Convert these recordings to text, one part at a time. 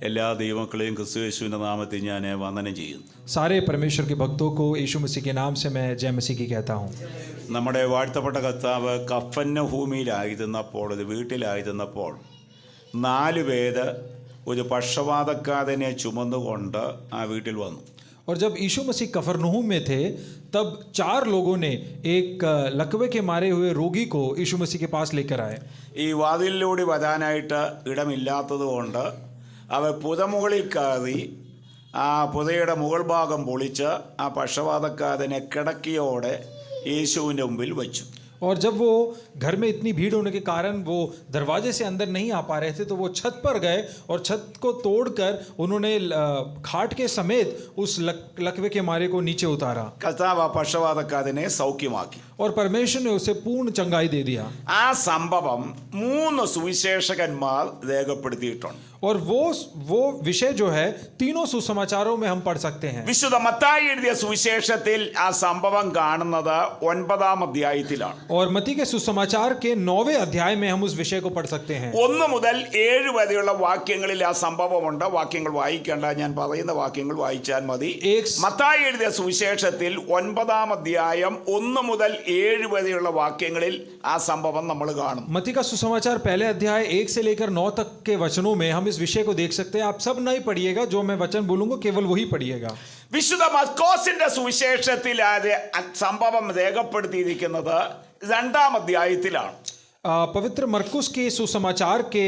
എല്ലാ ദൈവമക്കളെയും ക്രിസ്തുയേശുവിൻ്റെ നാമത്തിൽ ഞാൻ വന്ദനം ചെയ്യുന്നു. सारे परमेश्वर के भक्तों को यीशु मसीह के नाम से मैं जय मसीह की कहता हूँ. നമ്മുടെ വാഴ്ത്തപ്പെട്ട കർത്താവ് കഫന്നഭൂമിയിലായിരുന്നപ്പോൾ, ഒരു വീട്ടിലായിരുന്നപ്പോൾ 4 പേര് ഒരു പക്ഷവാതക്കാരനെ ചുമന്നുകൊണ്ട് ആ വീട്ടിൽ വന്നു. और जब यीशु मसीह कफरनहूम में थे तब 4 लोगों ने एक लकवे के मारे हुए रोगी को यीशु मसीह के पास लेकर आए. ഈ വാതിലിലൂടെ വരാനായിട്ട് ഇടമില്ലാത്തത് കൊണ്ട് അവർ പുതമുകളിൽ കയറി ആ പുതയുടെ മുകൾ ഭാഗം പൊളിച്ച് ആ പക്ഷവാതക്കാരനെ കിടക്കിയോടെ യേശുവിൻ്റെ മുമ്പിൽ വച്ചു. और जब वो घर में इतनी भीड़ होने के कारण वो दरवाजे से अंदर नहीं आ पा रहे थे तो वो छत पर गए और छत को तोड़कर उन्होंने खाट के समेत उस लकवे के मारे को नीचे उतारा. കർത്താവ് ആ പക്ഷവാതക്കാരനെ സൗഖ്യമാക്കി. और परमेश्वर ने उसे पूर्ण चंगाई दे दिया. ആ സംഭവം 3 സുവിശേഷകന്മാർ രേഖപ്പെടുത്തിയിട്ടുണ്ട്. और वो विषय जो है 3 सुसमाचारों में हम पढ़ सकते हैं. വിശുദ്ധ മത്തായി എഴുതിയ സുവിശേഷത്തിൽ ആ സംഭവം കാണുന്നത് 9-ാം അധ്യായത്തിലാണ്. और मत्ती के सुसमाचार के 9वें अध्याय में हम उस विषय को पढ़ सकते हैं. 1 മുതൽ 7 വരെയുള്ള വാക്യങ്ങളിൽ ആ സംഭവമുണ്ട്. വാക്യങ്ങൾ വായിക്കേണ്ട, ഞാൻ പറയുന്ന വാക്യങ്ങൾ വായിച്ചാൽ മതി. മത്തായി എഴുതിയ സുവിശേഷത്തിൽ 9-ാം അധ്യായം 1 മുതൽ 7 വരെയുള്ള വാക്യങ്ങളിൽ ആ സംഭവം നമ്മൾ കാണും. मत्ती का सुसमाचार पहले अध्याय 1 से लेकर 9 तक के वचनों में हम इस विषय को देख सकते हैं. आप सब नहीं पढ़िएगा, जो मैं वचन बोलूंगा केवल वही पढ़िएगा. വിശുദ്ധ മർക്കോസിന്റെ സുവിശേഷത്തിൽ ആ സംഭവം രേഖപ്പെടുത്തിയിരിക്കുന്നത് 2-ാം അധ്യായത്തിലാണ്. पवित्र मरकुस के सुसमाचार के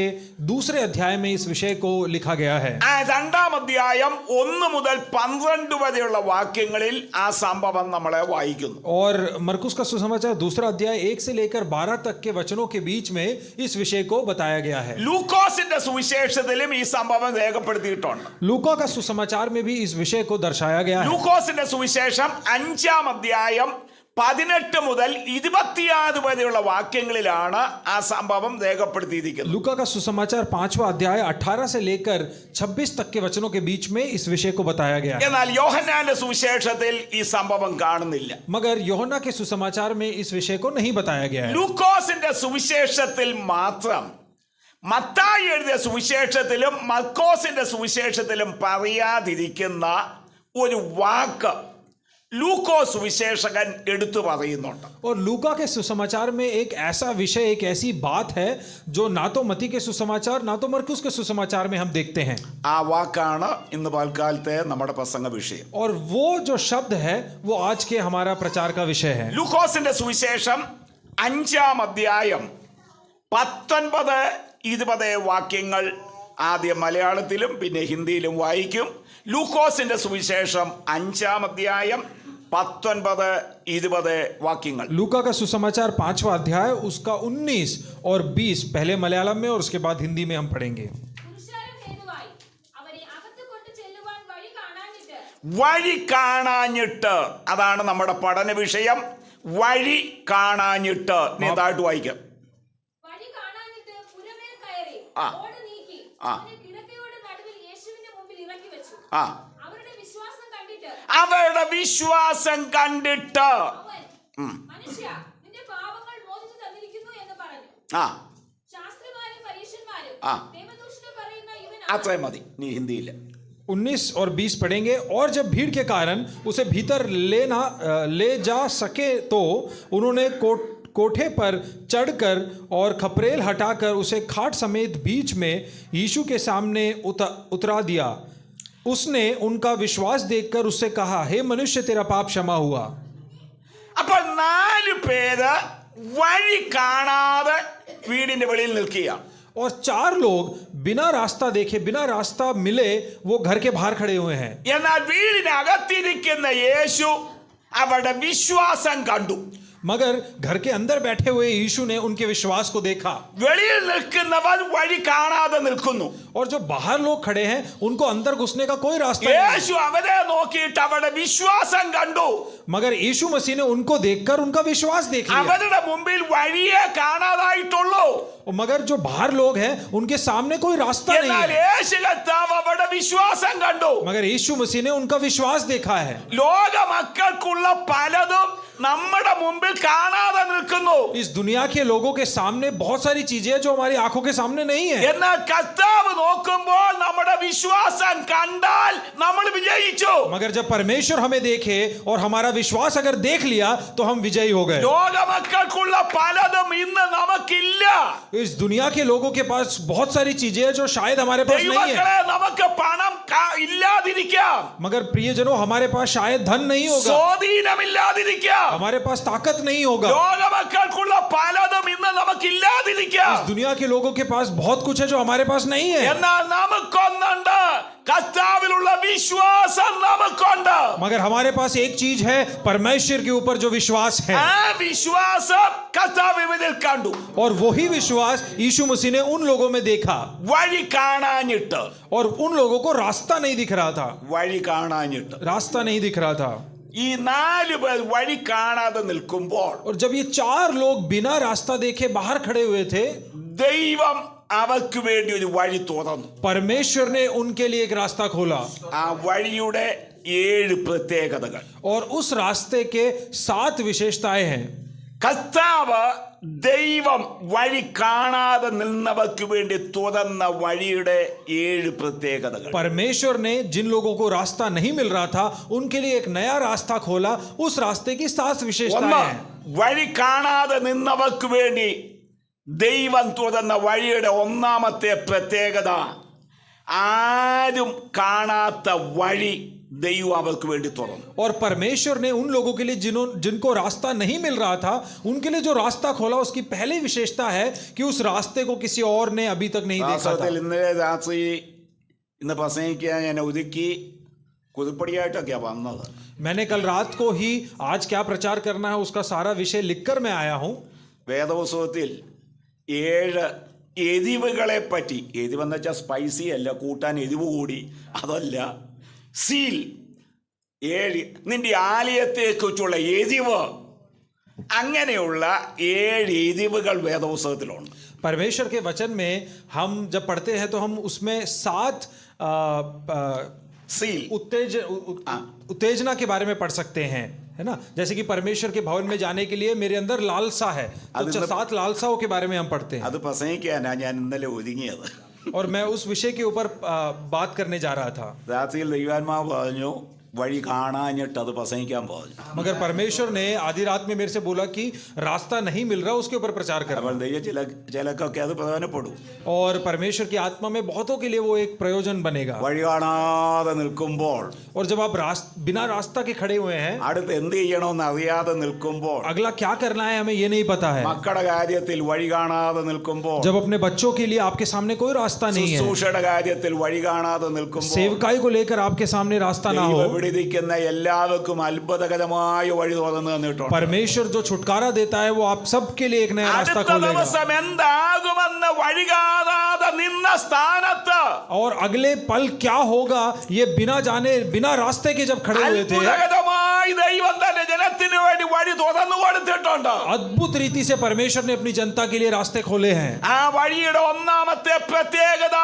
2 अध्याय में इस विषय को लिखा गया है. 2-ാം അധ്യായം 1 മുതൽ 12 വരെയുള്ള വാക്യങ്ങളിൽ ആ സംഭവം നമ്മളെ വായിക്കുന്നു. और मरकुस का सुसमाचार 2 अध्याय 1 से लेकर 12 तक के वचनों के बीच में इस विषय को बताया गया है. ലൂക്കോസിന്റെ സുവിശേഷത്തിലും ഈ സംഭവം രേഖപ്പെടുത്തിയിട്ടുണ്ട്. लूका का सुसमाचार में भी इस विषय को दर्शाया गया है. ലൂക്കോസിന്റെ സുവിശേഷം 5-ാം അധ്യായം 18 മുതൽ 26 വരെയുള്ള വാക്യങ്ങളിലാണ് ആ സംഭവം രേഖപ്പെടുത്തിയിരിക്കുന്നത്. लूका का सुसमाचार 5वां अध्याय 18 से लेकर 26 तक के वचनों के बीच में इस विषय को बताया गया है. എന്നാൽ യോഹന്നാന്റെ സുവിശേഷത്തിൽ ഈ സംഭവം കാണുന്നില്ല. मगर യോഹന്ന के सुसमाचार में इस विषय को नहीं बताया गया है. ലൂക്കോസിന്റെ സുവിശേഷത്തിൽ മാത്രം മത്തായി എഴുതിയ സുവിശേഷത്തിലും മർക്കോസിന്റെ സുവിശേഷത്തിലും പറയാതിരിക്കുന്ന ഒരു വാക്ക് ലൂക്കോസ് സുവിശേഷകൻ എടുത്തു പറയുന്നുണ്ട്. और लूका के सुसमाचार में एक ऐसा विषय, एक ऐसी बात है जो ना तो मत्ती के सुसमाचार ना तो मरकुस के सुसमाचार में हम देखते हैं. ആ വാക്കാണ് ഇന്ന് പൽക്കാലത്തെ നമ്മുടെ പ്രസംഗ വിഷയം. और वो जो शब्द है वो आज के हमारा प्रचार का विषय है. ലൂക്കോസിന്റെ സുവിശേഷം 5-ാം അധ്യായം 19-20 വാക്യങ്ങൾ ആദ്യം മലയാളത്തിലും പിന്നെ ഹിന്ദിയിലും വായിക്കും. ലൂക്കോസിന്റെ സുവിശേഷം 5-ാം അധ്യായം 19-20 वाक्यങ്ങൾ. लूका का सुसमाचार 5वां अध्याय उसका 19 और 20 पहले मलयालम में और उसके बाद हिंदी में हम पढ़ेंगे. വഴി കാണാഞ്ഞിട്ട്, അതാണ് നമ്മുടെ പഠന വിഷയം. വഴി കാണാഞ്ഞിട്ട്. നീതായിട്ട് വായിക്കാം. അവരുടെ വിശ്വാസം കണ്ടിട്ട് അത്രയും മതി. നീ ഹിന്ദിയില്ല. 19 और 20 पढ़ेंगे. और जब भीड़ के कारण उसे भीतर ले जा सके तो उन्होंने कोठे पर चढ़कर और खपरेल हटाकर उसे खाट समेत बीच में यीशु के सामने उतरा दिया. उसने उनका विश्वास देखकर उससे कहा, हे मनुष्य, तेरा पाप क्षमा हुआ. അപ്പോൾ 4 പേര് വഴി കാണാതെ വീടിന്റെ വെളിയിൽ നിൽക്കുക. और 4 लोग बिना रास्ता देखे, बिना रास्ता मिले वो घर के बाहर खड़े हुए हैं. എന്നാൽ വീടിനകത്തിരിക്കുന്ന യേശു അവരുടെ വിശ്വാസം കണ്ടു. मगर घर के अंदर बैठे हुए यीशु ने उनके विश्वास को देखा. വെളിയിൽ നിൽക്കുന്നവർ വഴി കാണാതെ നിൽക്കുന്നു. और जो बाहर लोग खड़े हैं उनको अंदर घुसने का कोई रास्ता नहीं. യേശു അവരെ നോക്കിയിട്ട് അവരുടെ വിശ്വാസം കണ്ടു. मगर यीशु मसीह ने उनको देखकर उनका विश्वास देख लिया. അവരുടെ മുമ്പിൽ വഴിയേ കാണാതായിട്ടുള്ളൂ. मगर जो बाहर लोग हैं उनके सामने कोई रास्ता नहीं എന്നാൽ है. യേശു കർത്താവ് അവരുടെ വിശ്വാസം കണ്ടു. मगर यीशु मसीह ने उनका विश्वास देखा है. ലോക മക്കൾക്കുള്ള പലതും നമ്മുടെ മുമ്പിൽ കാണാതെ നിൽക്കുന്നു. इस दुनिया के लोगों के सामने बहुत सारी चीजें जो हमारी आंखों के सामने नहीं है. എന്നാൽ കർത്താവ് നോക്കുമ്പോൾ നമ്മുടെ വിശ്വാസം കണ്ടാൽ നമ്മൾ വിജയിച്ചു. मगर जब परमेश्वर हमें देखे और हमारा विश्वास अगर देख लिया तो हम विजयी हो गए. ലോകമക്കൾക്കുള്ള പലതും ഇന്ന് നമുക്കില്ല. इस दुनिया के लोगों के पास बहुत सारी चीजें हैं जो शायद हमारे पास नहीं है. ദൈവമക്കളെ, നമുക്ക് പണം ഇല്ലാതിരിക്കാം, मगर प्रियजनों, हमारे पास शायद धन नहीं होगा, സ്വാധീനമില്ലാതിരിക്കാം, हमारे पास ताकत नहीं होगा. ലോകമക്കൾക്കുള്ള പലതും ഇന്ന് നമുക്കില്ലാതിരിക്കാം. इस दुनिया के लोगों के पास बहुत कुछ है जो हमारे पास नहीं है. എന്നാൽ നമുക്കൊന്നുണ്ട്, കർത്താവിലുള്ള വിശ്വാസം നമുക്കുണ്ട്. मगर हमारे पास एक चीज है, परमेश्वर के ऊपर जो विश्वास है. ആ വിശ്വാസം കർത്താവ് ഇതിൽ കണ്ടു. और वही विश्वास यीशु मसीह ने उन लोगों में देखा. വഴി കാണാഞ്ഞിട്ട്, और उन लोगों को रास्ता नहीं दिख रहा था. വഴി കാണാഞ്ഞിട്ട് रास्ता नहीं दिख रहा था. ഈ 4 പേർ വഴി കാണാതെ നിൽക്കുമ്പോൾ और जब ये 4 लोग बिना रास्ता देखे बाहर खड़े हुए थे, ദൈവം അവർക്ക് വേണ്ടി ഒരു വഴി തുറന്നു. परमेश्वर ने उनके लिए एक रास्ता खोला. ആ വഴിയുടെ 7 പ്രത്യേകതകൾ. और उस रास्ते के 7 विशेषताएं हैं. കർത്താവ് ദൈവം വഴി കാണാതെ നിന്നവർക്ക് വേണ്ടി തുറന്ന വഴിയുടെ 7 പ്രത്യേകതകൾ. परमेश्वर ने जिन लोगों को रास्ता नहीं मिल रहा था उनके लिए एक नया रास्ता खोला. उस रास्ते की 7 विशेषताएं ഒന്ന്, हैं. വഴി കാണാതെ നിന്നവർക്ക് വേണ്ടി ദൈവം തുറന്ന വഴിയുടെ ഒന്നാമത്തെ പ്രത്യേകത, ആരും കാണാത്ത വഴി ദൈവം അവർക്ക് വേണ്ടി തുറന്നു. और परमेश्वर ने उन लोगों के लिए जिनको रास्ता नहीं मिल रहा था उनके लिए जो रास्ता खोला, उसकी पहली विशेषता है कि उस रास्ते को किसी और ने अभी तक नहीं देखा था. വാസ്തവത്തിൽ ഇന്നലെ രാത്രി ഇന്ന് പ്രസംഗിക്കാൻ ഞാൻ ഒതുക്കി കുതിപ്പടിയായിട്ടൊക്കെയാണ് വന്നത്. मैंने कल रात को ही आज क्या प्रचार करना है उसका सारा विषय लिखकर मैं आया हूं. വേദപുസ്തകത്തിൽ 7 എരിവുകളെ പറ്റി, എരിവെന്ന് വെച്ചാൽ സ്പൈസി അല്ല, കൂട്ടാൻ എരിവ് കൂടി, അതല്ല, സീൽ 7, നിന്റെ ആലയത്തെക്കുറിച്ചുള്ള എരിവ്, അങ്ങനെയുള്ള 7 എരിവുകൾ വേദപുസ്തകത്തിലുണ്ട്. परमेश्वर के वचन में हम जब पढ़ते हैं तो हम उसमें 7 സീൽ उत्तेजना के बारे में पढ़ सकते हैं, है ना. जैसे कि परमेश्वर के भवन में जाने के लिए मेरे अंदर लालसा है, तो 7 लालसाओं के बारे में हम पढ़ते हैं. അത് പ്രസംഗിക്കാനാ ഞാൻ ഇന്നലെ ഒരുങ്ങിയത്. और मैं उस विषय के ऊपर बात करने जा रहा था. രാത്രിയിൽ ദൈവാത്മാവ് പറഞ്ഞു വഴി കാണാഞ്ഞിട്ട് അത് പ്രസംഗിക്കാൻ പറഞ്ഞു. मगर परमेश्वर ने आधी रात में मेरे से बोला कि रास्ता नहीं मिल रहा, उसके ऊपर प्रचार कर. അപ്പോൾ ദൈവം ചിലക്കൊക്കെ അത് പ്രയോജനപ്പെടും. और परमेश्वर की आत्मा में बहुतों के लिए वो एक प्रयोजन बनेगा. വഴി കാണാതെ നിൽക്കുമ്പോൾ, और जब आप बिना रास्ता के खड़े हुए हैं, അടുത്ത് എന്ത് ചെയ്യണമെന്ന് അറിയാതെ നിൽക്കുമ്പോൾ, अगला क्या करना है हमें ये नहीं पता है. മക്കളുടെ കാര്യത്തിൽ വഴി കാണാതെ നിൽക്കുമ്പോൾ, जब अपने बच्चों के लिए आपके सामने कोई रास्ता नहीं है, ശുശ്രൂഷയുടെ കാര്യത്തിൽ വഴി കാണാതെ നിൽക്കുമ്പോൾ, सेवकाई को लेकर आपके सामने रास्ता ना हो, വിടുവിക്കുന്ന എല്ലാവർക്കും അത്ഭുതകരമായ വഴി തുറന്നു തന്നിട്ടുണ്ട്. परमेश्वर जो छुटकारा देता है वो आप सबके लिए एक नया रास्ता അടുത്ത खोलेगा. ദിവസം എന്താകുമെന്ന് വഴി കാണാതെ നിന്ന സ്ഥാനത്ത് और अगले पल क्या होगा ये बिना जाने बिना रास्ते के जब खड़े हुए थे, അത്ഭുതകരമായി ദൈവം തന്റെ ജനത്തിന് വേണ്ടി വഴി തുറന്നു കൊടുത്തിട്ടുണ്ട്. अद्भुत रीति से परमेश्वर ने अपनी जनता के लिए रास्ते खोले हैं. ആ വഴിയുടെ ഒന്നാമത്തെ പ്രത്യേകത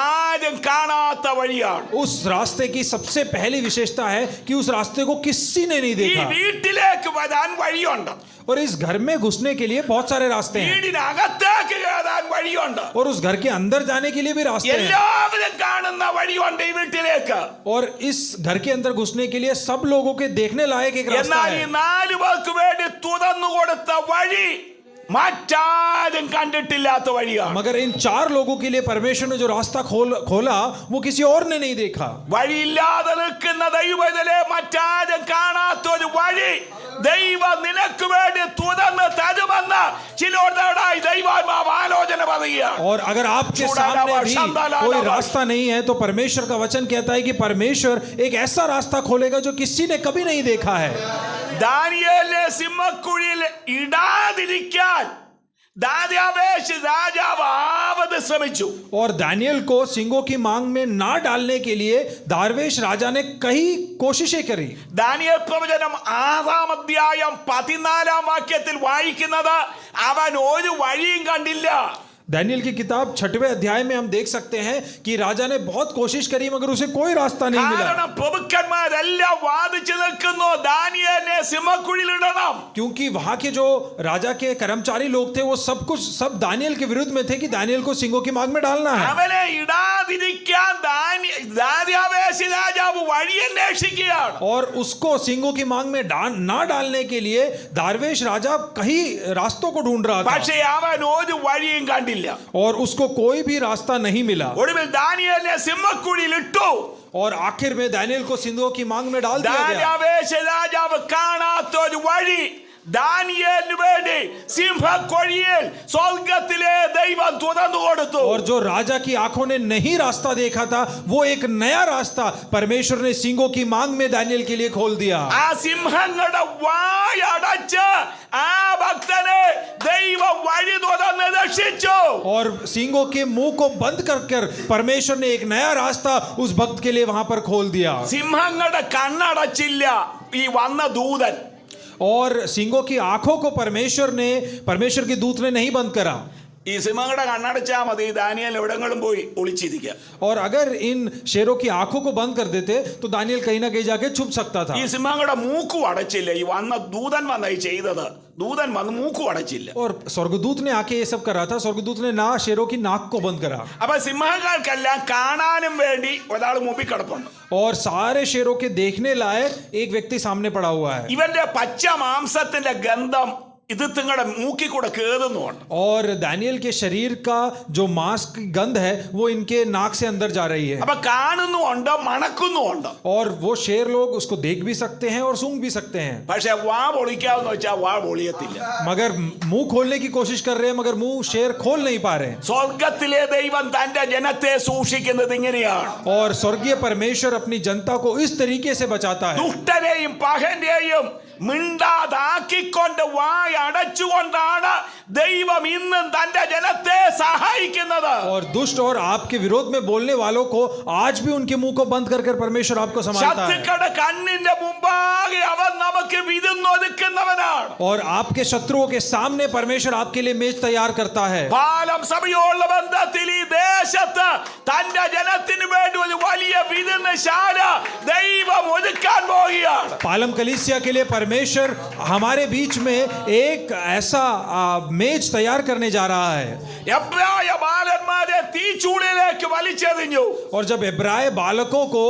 ആരും കാണാത്ത വഴിയാണ്. उस रास्ते की सबसे पहली विशेषता है कि उस रास्ते को किसी ने नहीं ഈ देखा. വീട്ടിലേക്ക് വരാൻ വഴിയുണ്ട്, और इस घर में घुसने के लिए बहुत सारे रास्ते हैं, വീടിനകത്തേക്ക് കയറാൻ വഴിയുണ്ട്, और उस घर के अंदर जाने के लिए भी रास्ते हैं, എല്ലാവരും കാണുന്ന വഴിയുണ്ട് ഈ വീട്ടിലേക്ക്. और इस घर के अंदर घुसने के लिए सब लोगों के देखने लायक एक रास्ता എന്നാൽ ഈ है. 4 പേർക്ക് വേണ്ടി തുറന്നു കൊടുത്ത വഴി മറ്റാരും കണ്ടിട്ടില്ലാത്ത വഴിയാണ്. मगर इन 4 लोगों के लिए परमेश्वर ने जो रास्ता खोला वो किसी और ने नहीं देखा. വഴിയില്ലാതെ നിൽക്കുന്ന ദൈവത്തിലെ മറ്റാരും കാണാത്തൊരു വഴി ദൈവം നിനക്ക് വേണ്ടി തുറന്ന് തരുമെന്ന് ചിലരോടായി ദൈവാത്മാവ് ആലോചന പറയുകയാണ്. और अगर आपके सामने भी कोई रास्ता नहीं है तो परमेश्वर का वचन कहता है कि परमेश्वर एक ऐसा रास्ता खोलेगा जो किसी ने कभी नहीं देखा है. ദാനിയേലിനെ സിംഹക്കുഴിയിൽ ഇടാതിരിക്കാൻ രാജാവ് ആവത് ശ്രമിച്ചു. और दानियल को सिंगों की मांग में ना डालने के लिए दारवेश राजा ने कई कोशिशें करी. ദാനിയേൽ പ്രവചനം 6-ാം അധ്യായം 14-ാം വാക്യത്തിൽ വായിക്കുന്നത് അവൻ ഒരു വഴിയും കണ്ടില്ല. दानियल की किताब 6वें अध्याय में हम देख सकते हैं कि राजा ने बहुत कोशिश करी मगर उसे कोई रास्ता नहीं मिला. കാരണം പ്രഭുക്കന്മാരെല്ലാം വാദിച്ചു നിൽക്കുന്നു ദാനിയേലിനെ സിംഹക്കുഴിയിൽ ഇടണം. क्योंकि वहां के जो राजा के कर्मचारी लोग थे वो सब दानियल के विरुद्ध में थे कि दानियल को सिंगों की मांग में डालना है. അവനെ ഇടാതിരിക്കാൻ രാജാവ് വഴി അന്വേഷിക്കുകയാണ്. और उसको सिंगों की मांग में ना डालने के लिए दारवेश राजा कई रास्तों को ढूंढ रहा था, പക്ഷേ അവൻ ഒരു വഴിയും കണ്ടില്ല. और उसको कोई भी रास्ता नहीं मिला. ഒടുവിൽ ദാനിയേലിനെ സിംഹക്കുഴിയിൽ ഇട്ടു. और आखिर में दानियल को सिंगों की मांग में डाल दिया गया. ദാര്യാവേശ രാജാവ് കാണാത്ത ഒരു വഴി ദാനിയേലിന് വേണ്ടി സിംഹക്കുഴിയിൽ സ്വർഗ്ഗത്തിലെ ദൈവം തുറന്നു കൊടുത്തു. और जो राजा की आंखों ने नहीं रास्ता देखा था, वो एक नया रास्ता परमेश्वर ने सिंगों की मांग में दानियल के लिए खोल दिया. ആ സിംഹങ്ങളുടെ വായടച്ച് ആ ഭക്തനെ ദൈവം വഴി തുറന്ന് രക്ഷിച്ചു. और सिंगों के मुंह को बंद कर कर परमेश्वर ने एक नया रास्ता उस भक्त के लिए वहां पर खोल दिया. സിംഹങ്ങളുടെ കണ്ണടച്ചില്ല ഈ വന്ന ദൂതൻ. और सिंगों की आंखों को परमेश्वर के दूत ने नहीं बंद करा. ഈ സിംഹങ്ങളുടെ കണ്ണടച്ചാൽ മതി ദാനിയേൽ എവിടെങ്കിലും പോയി ഒളിച്ചിരിക്കുക. और अगर इन शेरों की आंखों को बंद कर देते तो दानियल कहीं ना कहीं जाके छुप सकता था. ഈ സിംഹങ്ങളുടെ മൂക്കും അടച്ചില്ല. ഈ വന്ന ദൂതൻ വന്നായി ചെയ്തത്. ദൂതൻ വന്ന് മൂക്കും അടച്ചില്ല. और स्वर्गदूत ने आके ये सब कर रहा था. स्वर्गदूत ने ना शेरों की नाक को बंद करा. അപ്പൊ സിംഹങ്ങൾക്കെല്ലാം കാണാനും വേണ്ടി ഒരാൾ മുമ്പിൽ കിടപ്പുണ്ട്. और सारे शेरों के देखने लायक एक व्यक्ति सामने पड़ा हुआ है. ഇവന്റെ പച്ച മാംസത്തിന്റെ ഗന്ധം ഇത് നിങ്ങളുടെ മൂക്കിൽ കൂടെ കേറുന്നുണ്ട്. और दानियल के शरीर का जो मांस की गंध है वो इनके नाक से अंदर जा रही है. അപ്പൊ കാണുന്നുണ്ട്, മണക്കുന്നുണ്ട്. और वो शेर लोग उसको देख भी सकते हैं और सूंघ भी सकते हैं. പക്ഷെ വാ പൊളിക്കാമെന്ന് വെച്ചാൽ വാ പൊളിയത്തില്ല. मगर मुंह खोलने की कोशिश कर रहे हैं, मगर मुंह शेर खोल नहीं पा रहे हैं. സ്വർഗത്തിലെ ദൈവം തന്റെ ജനത്തെ സൂക്ഷിക്കുന്നത് ഇങ്ങനെയാണ്. और स्वर्गीय परमेश्वर अपनी जनता को इस तरीके से बचाता है. ദുഷ്ടനെയും പകന്റെയും മിണ്ടാതാക്കിക്കൊണ്ട് വായ അടച്ചുകൊണ്ടാണ് ദൈവം ഇന്നും തന്റെ ജനത്തെ സഹായിക്കുന്നത്. और दुष्ट और आपके विरोध में बोलने वालों को आज भी उनके मुंह को बंद कर कर परमेश्वर आपको संभालता है. ശത്രുക്കളുടെ കണ്ണിന്റെ മുമ്പാകെ അവൻ നമുക്ക് വിരുന്നൊരുക്കുന്നവനാണ്. और आपके शत्रुओं के सामने परमेश्वर आपके लिए मेज तैयार करता है. പാലം സഭയോടുള്ള ബന്ധത്തിൽ ഈ ദേശത്ത് തന്റെ ജനത്തിന് വേണ്ടി ഒരു വലിയ വിരുന്നശാല ദൈവം ഒരുക്കാൻ പോകുകയാണ്. पालम कलीसिया के लिए परमेश्वर हमारे बीच में एक ऐसा मेज तैयार करने जा रहा है. എബ്രായ ബാലന്മാരെ തീച്ചൂടിലേക്ക് വലിച്ചെറിഞ്ഞു. और जब इब्राय बालकों को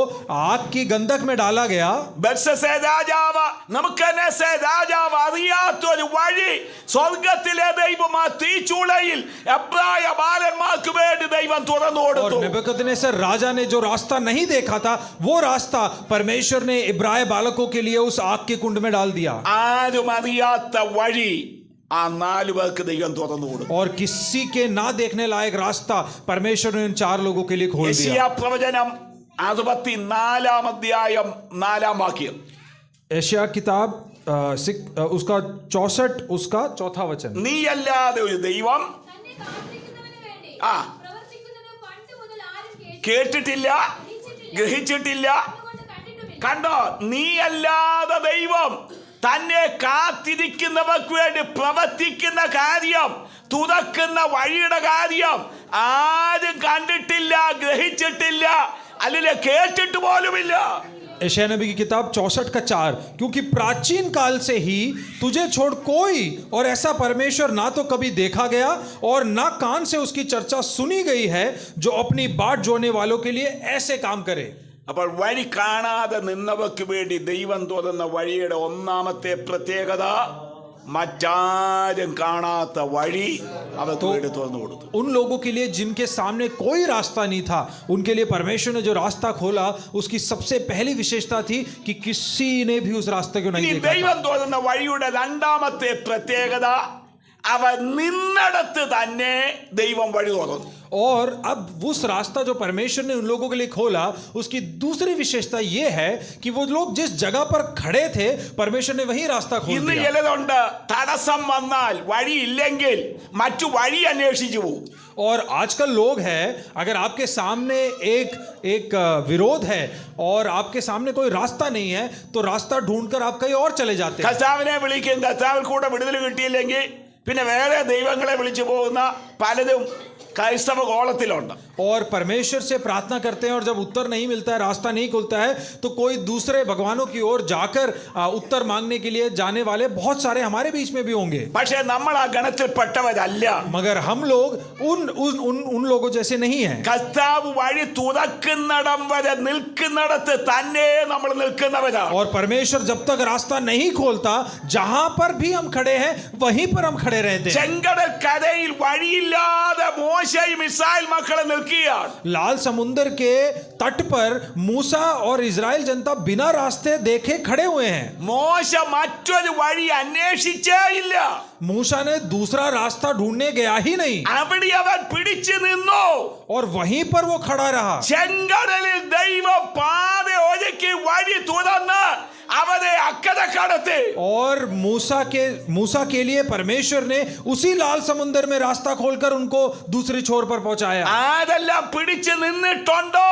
आग की गंधक में डाला गया, ബത്ശേസ രാജാവ് നമുക്കനേസെ രാജാവ് അറിയാത്തൊരു വഴി സ്വർഗത്തിലെ ദൈവം ആ തീച്ചൂളയിൽ എബ്രായ ബാലന്മാർക്ക് വേണ്ടി ദൈവം തുറന്നു और കൊടുത്തു. नेबूकदनेस्सर राजा ने जो रास्ता नहीं देखा था, वो रास्ता परमेश्वर ने इब्राय बालकों के लिए उस आग के कुंड में डाल दिया. ആരും അറിയാത്ത വഴി ആ 4 പേർക്ക് ദൈവം തുറന്നു കൊടുത്തു. और किसी के ना देखने लायक रास्ता परमेश्वर ने उन 4 लोगों के लिए खोल യെശയ്യാ दिया. പ്രവചനം 64 അധ്യായം 4 വാക്യം. एशिया किताब उसका 64 उसका 4था वचन. നീയല്ലാതെ ഒരു ദൈവം തന്നെ കാത്തിരിക്കുന്നവന് വേണ്ടി ആ. പ്രവർത്തിക്കുന്നത് പണ്ട് മുതൽ ആരും കേട്ടിട്ടില്ല, ഗ്രഹിച്ചിട്ടില്ല. അതുകൊണ്ട് കണ്ടിട്ടുമില്ല. കണ്ടോ, നീയല്ലാതെ ദൈവം തന്നെ കാത്തിരിക്കുന്നവർക്ക് വേണ്ടി പ്രവർത്തിക്കുന്ന കാര്യം, തുറക്കുന്ന വഴിയുടെ കാര്യം ആരും കണ്ടിട്ടില്ല, ഗ്രഹിച്ചിട്ടില്ല, അല്ലെങ്കിൽ കേട്ടിട്ട് പോലുമില്ല. एशिया नबी की किताब 64 का 4. क्योंकि प्राचीन काल से ही तुझे छोड़ कोई और ऐसा परमेश्वर ना तो कभी देखा गया और ना कान से उसकी चर्चा सुनी गई है जो अपनी बाट जोड़ने वालों के लिए ऐसे काम करे. അപ്പോൾ വഴി കാണാതെ നിന്നവർക്ക് വേണ്ടി ദൈവം തുറന്ന വഴിയുടെ ഒന്നാമത്തെ പ്രത്യേകത, മറ്റാരും കാണാത്ത വഴി അവർക്ക് വേണ്ടി തുറന്നു കൊടുത്തു. उन लोगों के लिए जिनके सामने कोई रास्ता नहीं था, उनके लिए परमेश्वर ने जो रास्ता खोला, उसकी सबसे पहली विशेषता थी कि किसी ने भी उस रास्ते को ഇനി नहीं देखा. ദൈവം തുറന്ന വഴിയുടെ രണ്ടാമത്തെ പ്രത്യേകത, അവൻ നിന്നിടത്ത് തന്നെ ദൈവം വഴി തുറന്നു. और अब उस रास्ता जो परमेश्वर ने उन लोगों के लिए खोला, उसकी दूसरी विशेषता यह है कि वो लोग जिस जगह पर खड़े थे, परमेश्वर ने वही रास्ता खोल ഇന്ന് दिया. ചിലതുണ്ട്, തടസ്സം വന്നാൽ വഴി ഇല്ലെങ്കിൽ മറ്റു വഴി അന്വേഷിച്ചു പോകും. और आजकल लोग हैं, अगर आपके सामने एक विरोध है और आपके सामने कोई रास्ता नहीं है, तो रास्ता ढूंढकर आप कहीं और चले जाते हैं. കർത്താവിനെ വിളിക്കും, കർത്താവിൽ കൂടെ വിടുതൽ കിട്ടിയില്ലെങ്കിൽ പിന്നെ വേറെ ദൈവങ്ങളെ വിളിച്ചു പോകുന്ന പലതും ക്രൈസ്തവ കോളത്തിലുണ്ട്. और परमेश्वर से प्रार्थना करते हैं और जब उत्तर नहीं मिलता है, रास्ता नहीं खुलता है, तो कोई दूसरे भगवानों की ओर जाकर उत्तर मांगने के लिए जाने वाले बहुत सारे हमारे बीच में भी होंगे. പക്ഷേ നമ്മൾ ആ ഗണത്തിൽപ്പെട്ടവരല്ല. मगर हम लोग उन लोगों जैसे नहीं हैं. കർത്താവ് വഴി തുറക്കുന്നിടം വരെ നിൽക്കുന്നിടത്ത് തന്നെ നമ്മൾ നിൽക്കുന്നവരാണ്. और परमेश्वर जब तक रास्ता नहीं खोलता, जहां पर भी हम खड़े हैं वहीं पर हम खड़े रहते हैं. ചെങ്കടൽ കരയിൽ വഴിയില്ലാതെ മോശയും ഇസ്രായേൽ മക്കളും നിൽക്കുകയാണ്. लाल समुद्र के तट पर मूसा और इजराइल जनता बिना रास्ते देखे खड़े हुए हैं. മോശ മറ്റൊരു വഴി അന്വേഷിച്ചേ ഇല്ല. मूसा ने दूसरा रास्ता ढूंढने गया ही नहीं, അവിടെ അവൻ പിടിച്ചു നിന്നു. और वहीं पर वो खड़ा रहा. ചെങ്കടലിൽ ദൈവം പാത ഒരുക്കി വഴി തുറന്ന് അവരെ അക്കരെ കടത്തി. और मूसा के लिए परमेश्वर ने उसी लाल समुद्र में रास्ता खोलकर उनको दूसरी छोर पर पहुंचाया. ആരെല്ലാം പിടിച്ചു നിന്നിട്ടുണ്ടോ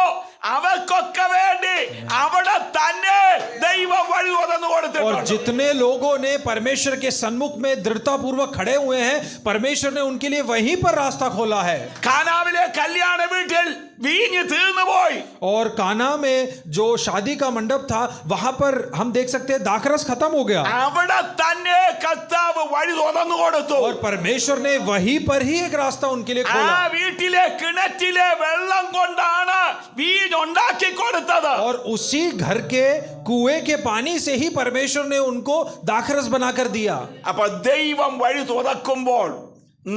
അവർക്കൊക്കെ വേണ്ടി അവിടെ തന്നെ ദൈവം വഴി തുറന്നു और കൊടുത്തിട്ടുണ്ട്. जितने लोगों ने परमेश्वर के सन्मुख में दृढ़ता पूर्वक खड़े हुए हैं, परमेश्वर ने उनके लिए वहीं पर रास्ता खोला है. കാനാവിലെ കല്യാണ വീട്ടിൽ വീഞ്ഞ് തീർന്നുപോയി. और काना में जो शादी का मंडप था, वहां पर हम देख सकते हैं दाखरस खत्म हो गया. അവിടെ തന്നെ കർത്താവ് വഴി തുറന്നു കൊടുത്തു. और परमेश्वर ने वहीं पर ही एक रास्ता उनके लिए ആ खोला. വീട്ടിലെ കിണറ്റിലെ വെള്ളം കൊണ്ടാണ് വീഞ്ഞ് ഉണ്ടാക്കി കൊടുത്തത്. और उसी घर के कुएं के पानी से ही परमेश्वर ने उनको दाखरस बनाकर दिया. അപ്പൊ ദൈവം വഴി തുറക്കുമ്പോൾ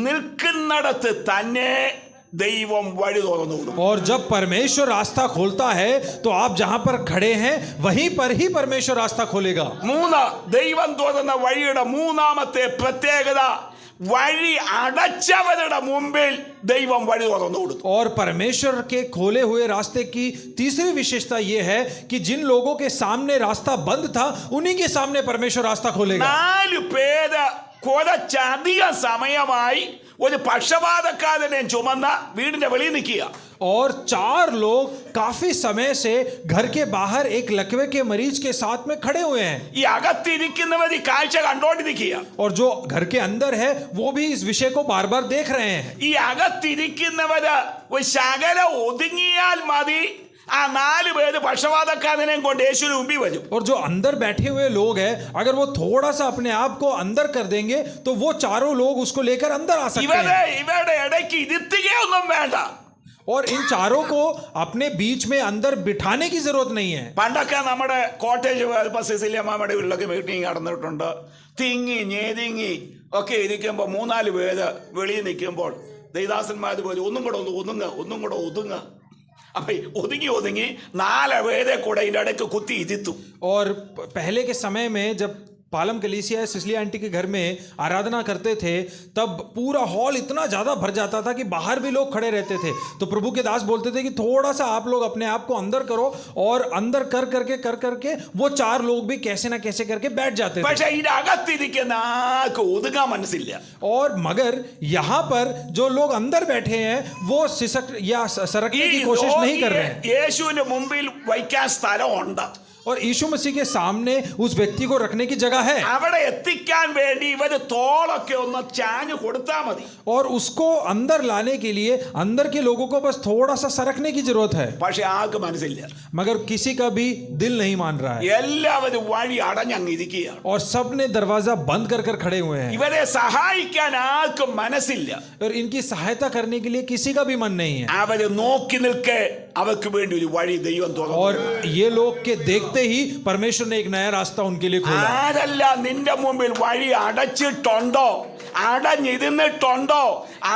നിൽക്കുന്നിടത്ത് തന്നെ ദൈവം വഴി തുറന്നു കൊടുക്കും. और जब परमेश्वर रास्ता खोलता है, तो आप जहां पर खड़े हैं वहीं पर ही परमेश्वर रास्ता खोलेगा. മൂന്ന്, ദൈവം തുറന്ന വഴിയുടെ മൂന്നാമത്തെ പ്രത്യേകത, വഴി അടച്ചവരുടെ മുമ്പിൽ ദൈവം വഴി തുറന്നു കൊടുത്തു. और परमेश्वर के खोले हुए रास्ते की तीसरी विशेषता यह है कि जिन लोगों के सामने रास्ता बंद था, उन्हीं के सामने परमेश्वर रास्ता खोलेगा. 4 പേര് കുറച്ചധികം സമയമായി ഒരു പക്ഷപാതക്കാരനെ ചുമന്ന വീടിന്റെ വെളിയിൽ നിൽക്കുക. और 4 लोग काफी समय से घर के बाहर एक लकवे के मरीज के साथ में खड़े हुए हैं. ഈ അകത്തിരിക്കുന്നവർ ഈ കാഴ്ച കണ്ടോണ്ടിരിക്കുക. और जो घर के अंदर है वो भी इस विषय को बार बार देख रहे हैं. ഈ അകത്തിരിക്കുന്നവര് ഒരു ശകല ഒതുങ്ങിയാൽ മതി, ആ 4 പേര് പക്ഷപാതക്കാരനെയും കൊണ്ട് യേശുവിന് മുമ്പിൽ വരും. और जो अंदर बैठे हुए लोग हैं, अगर वो थोड़ा सा अपने आप को अंदर कर देंगे, तो वो चारों लोग उसको लेकर अंदर आ सकते हैं. ഇവരുടെ ഇടയ്ക്ക് ഇരുത്തുകയൊന്നും വേണ്ട. और इन चारों को अपने बीच में अंदर बिठाने की जरूरत नहीं है. പണ്ടൊക്കെ നമ്മുടെ കോട്ടേജ് സിസിലിയമ്മയുടെ വീട്ടിലൊക്കെ മീറ്റിംഗ് നടന്നിട്ടുണ്ട്. തിങ്ങി ഞെതിങ്ങി ഒക്കെ ഇരിക്കുമ്പോൾ 3-4 പേര് വെളിയിൽ നിൽക്കുമ്പോൾ ദൈവദാസന്മാർ പോലെ ഒന്നും കൂടെ ഒതുങ്ങ. അപ്പൊ ഒതുങ്ങി 4 പേരെ കൂടെ ഇതിന്റെ ഇടയ്ക്ക് കുത്തി ഇരുത്തും. और पहले के समय में जब पालम कलीसिया सिसली आंटी के घर में आराधना करते थे, तब पूरा हॉल इतना ज्यादा भर जाता था कि बाहर भी लोग खड़े रहते थे. तो प्रभु के दास बोलते थे कि थोड़ा सा आप लोग अपने आप को अंदर करो, और अंदर कर करके वो 4 लोग भी कैसे ना कैसे करके बैठ जाते थे. പക്ഷെ ഇതിന്റെ അകത്തിരിക്കുന്ന ആർക്ക് ഒതുങ്ങാൻ മനസ്സില്ല. और मगर यहाँ पर जो लोग अंदर बैठे हैं, वो सिसक या सरकने की कोशिश नहीं कर रहे हैं. യേശുവിന്റെ മുമ്പിൽ വയ്ക്കാൻ സ്ഥലമുണ്ട്. और यीशु मसीह के सामने उस व्यक्ति को रखने की जगह है. അവിടെ എത്തിക്കാൻ വേണ്ടി ഇവര് തോളൊക്കെ ഒന്ന് ചാഞ്ഞു കൊടുത്താൽ മതി. और उसको अंदर लाने के लिए अंदर के लोगों को बस थोड़ा सा सरकने की जरूरत है. പക്ഷെ ആർക്ക് മനസ്സില്ല. मगर किसी का भी दिल नहीं मान रहा है. എല്ലാവരും വഴി അടഞ്ഞങ്ങ് ഇരിക്കുകയാണ്. और सब ने दरवाजा बंद कर खड़े हुए हैं. ഇവരെ സഹായിക്കാൻ ആർക്കും മനസ്സില്ല. और इनकी सहायता करने के लिए किसी का भी मन नहीं है. അവര് നോക്കി നിൽക്കെ അവർക്ക് വേണ്ടി ഒരു വഴി ദൈവം തുറന്നു. और ये लोग के देखते ही परमेश्वर ने एक नया रास्ता उनके लिए खोला. ആരല്ല നിന്റെ മുമ്പിൽ വഴി അടച്ചിട്ടുണ്ടോ, അടഞ്ഞിരുന്നിട്ടുണ്ടോ,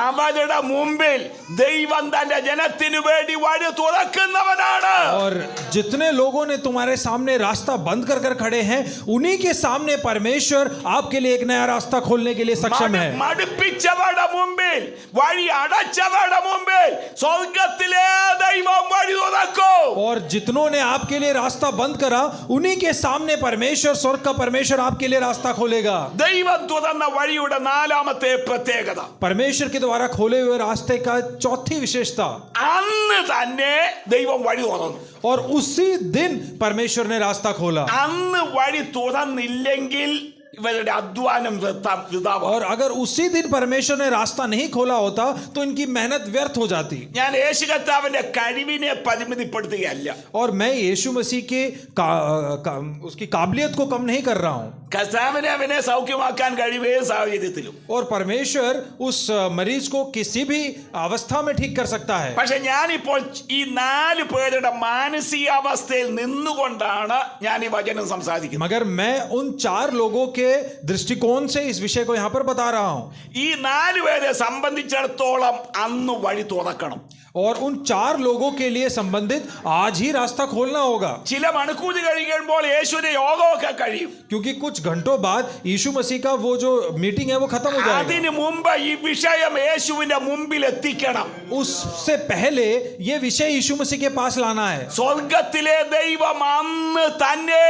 അവരുടെ മുമ്പിൽ ദൈവം തന്റെ ജനത്തിനു വേണ്ടി വഴി തുറക്കുന്നവനാണ്. और जितने लोगों ने तुम्हारे सामने रास्ता बंद कर खड़े हैं, उन्हीं के सामने परमेश्वर आपके लिए एक नया रास्ता खोलने के लिए सक्षम है. മടുപ്പിച്ചവരുടെ മുമ്പിൽ, വഴി അടച്ചവരുടെ മുമ്പിൽ സ്വർഗ്ഗത്തിലെ ദൈവം വഴി തുറക്കും. और जितनों ने आपके लिए रास्ता बंद करा, उन्हीं के सामने परमेश्वर, स्वर्ग का परमेश्वर आपके लिए रास्ता खोलेगा. ദൈവം തുറന്ന വഴിയുടെ 4ാമത്തെ പ്രത്യേകത, परमेश्वर के द्वारा खोले हुए रास्ते का चौथी विशेषता, അന്ന് തന്നെ ദൈവം വഴി തുറന്നു. और उसी दिन परमेश्वर ने रास्ता खोला. അന്ന് വഴി തുറന്നില്ലെങ്കിൽ ഇവരുടെ അധ്വാനം വൃഥാവാകും. और अगर उसी दिन परमेश्वर ने रास्ता नहीं खोला होता तो इनकी मेहनत व्यर्थ हो जाती. ഞാൻ യേശു കർത്താവിന്റെ കഴിവിനെ പരിമിതിപ്പെടുത്തുകയല്ല. और मैं यीशु मसीह के उसकी काबिलियत को कम नहीं कर रहा हूं. കർത്താവിനെ അവനെ സൗഖ്യമാക്കാൻ കഴിവേ സാഹചര്യത്തിലും. और परमेश्वर उस मरीज को किसी भी अवस्था में ठीक कर सकता है. പക്ഷെ ഞാനിപ്പോൾ ഈ 4 പേരുടെ മാനസികാവസ്ഥയിൽ നിന്നുകൊണ്ടാണ് ഞാൻ ഈ വചനം സംസാരിക്കുന്നത്. मगर मैं उन 4 लोगों के दृष्टिकोण से इस विषय को यहां पर बता रहा हूं. ഈ 4 പേരെ സംബന്ധിച്ചിടത്തോളം അന്ന് വഴി തുറക്കണം. और उन 4 लोगों के लिए संबंधित आज ही रास्ता खोलना होगा. ചില മണിക്കൂർ കഴിയുമ്പോൾ യേശുവിന്റെ യോഗമൊക്കെ കഴിയും. क्योंकि कुछ घंटों बाद यीशु मसीह का वो जो मीटिंग है वो खत्म हो जाएगा. അതിനു മുമ്പ് ഈ വിഷയം യേശുവിന്റെ മുമ്പിൽ എത്തിക്കണം. उससे पहले ये विषय यीशु मसीह के पास लाना है. സ്വർഗത്തിലെ ദൈവം അന്ന് തന്നെ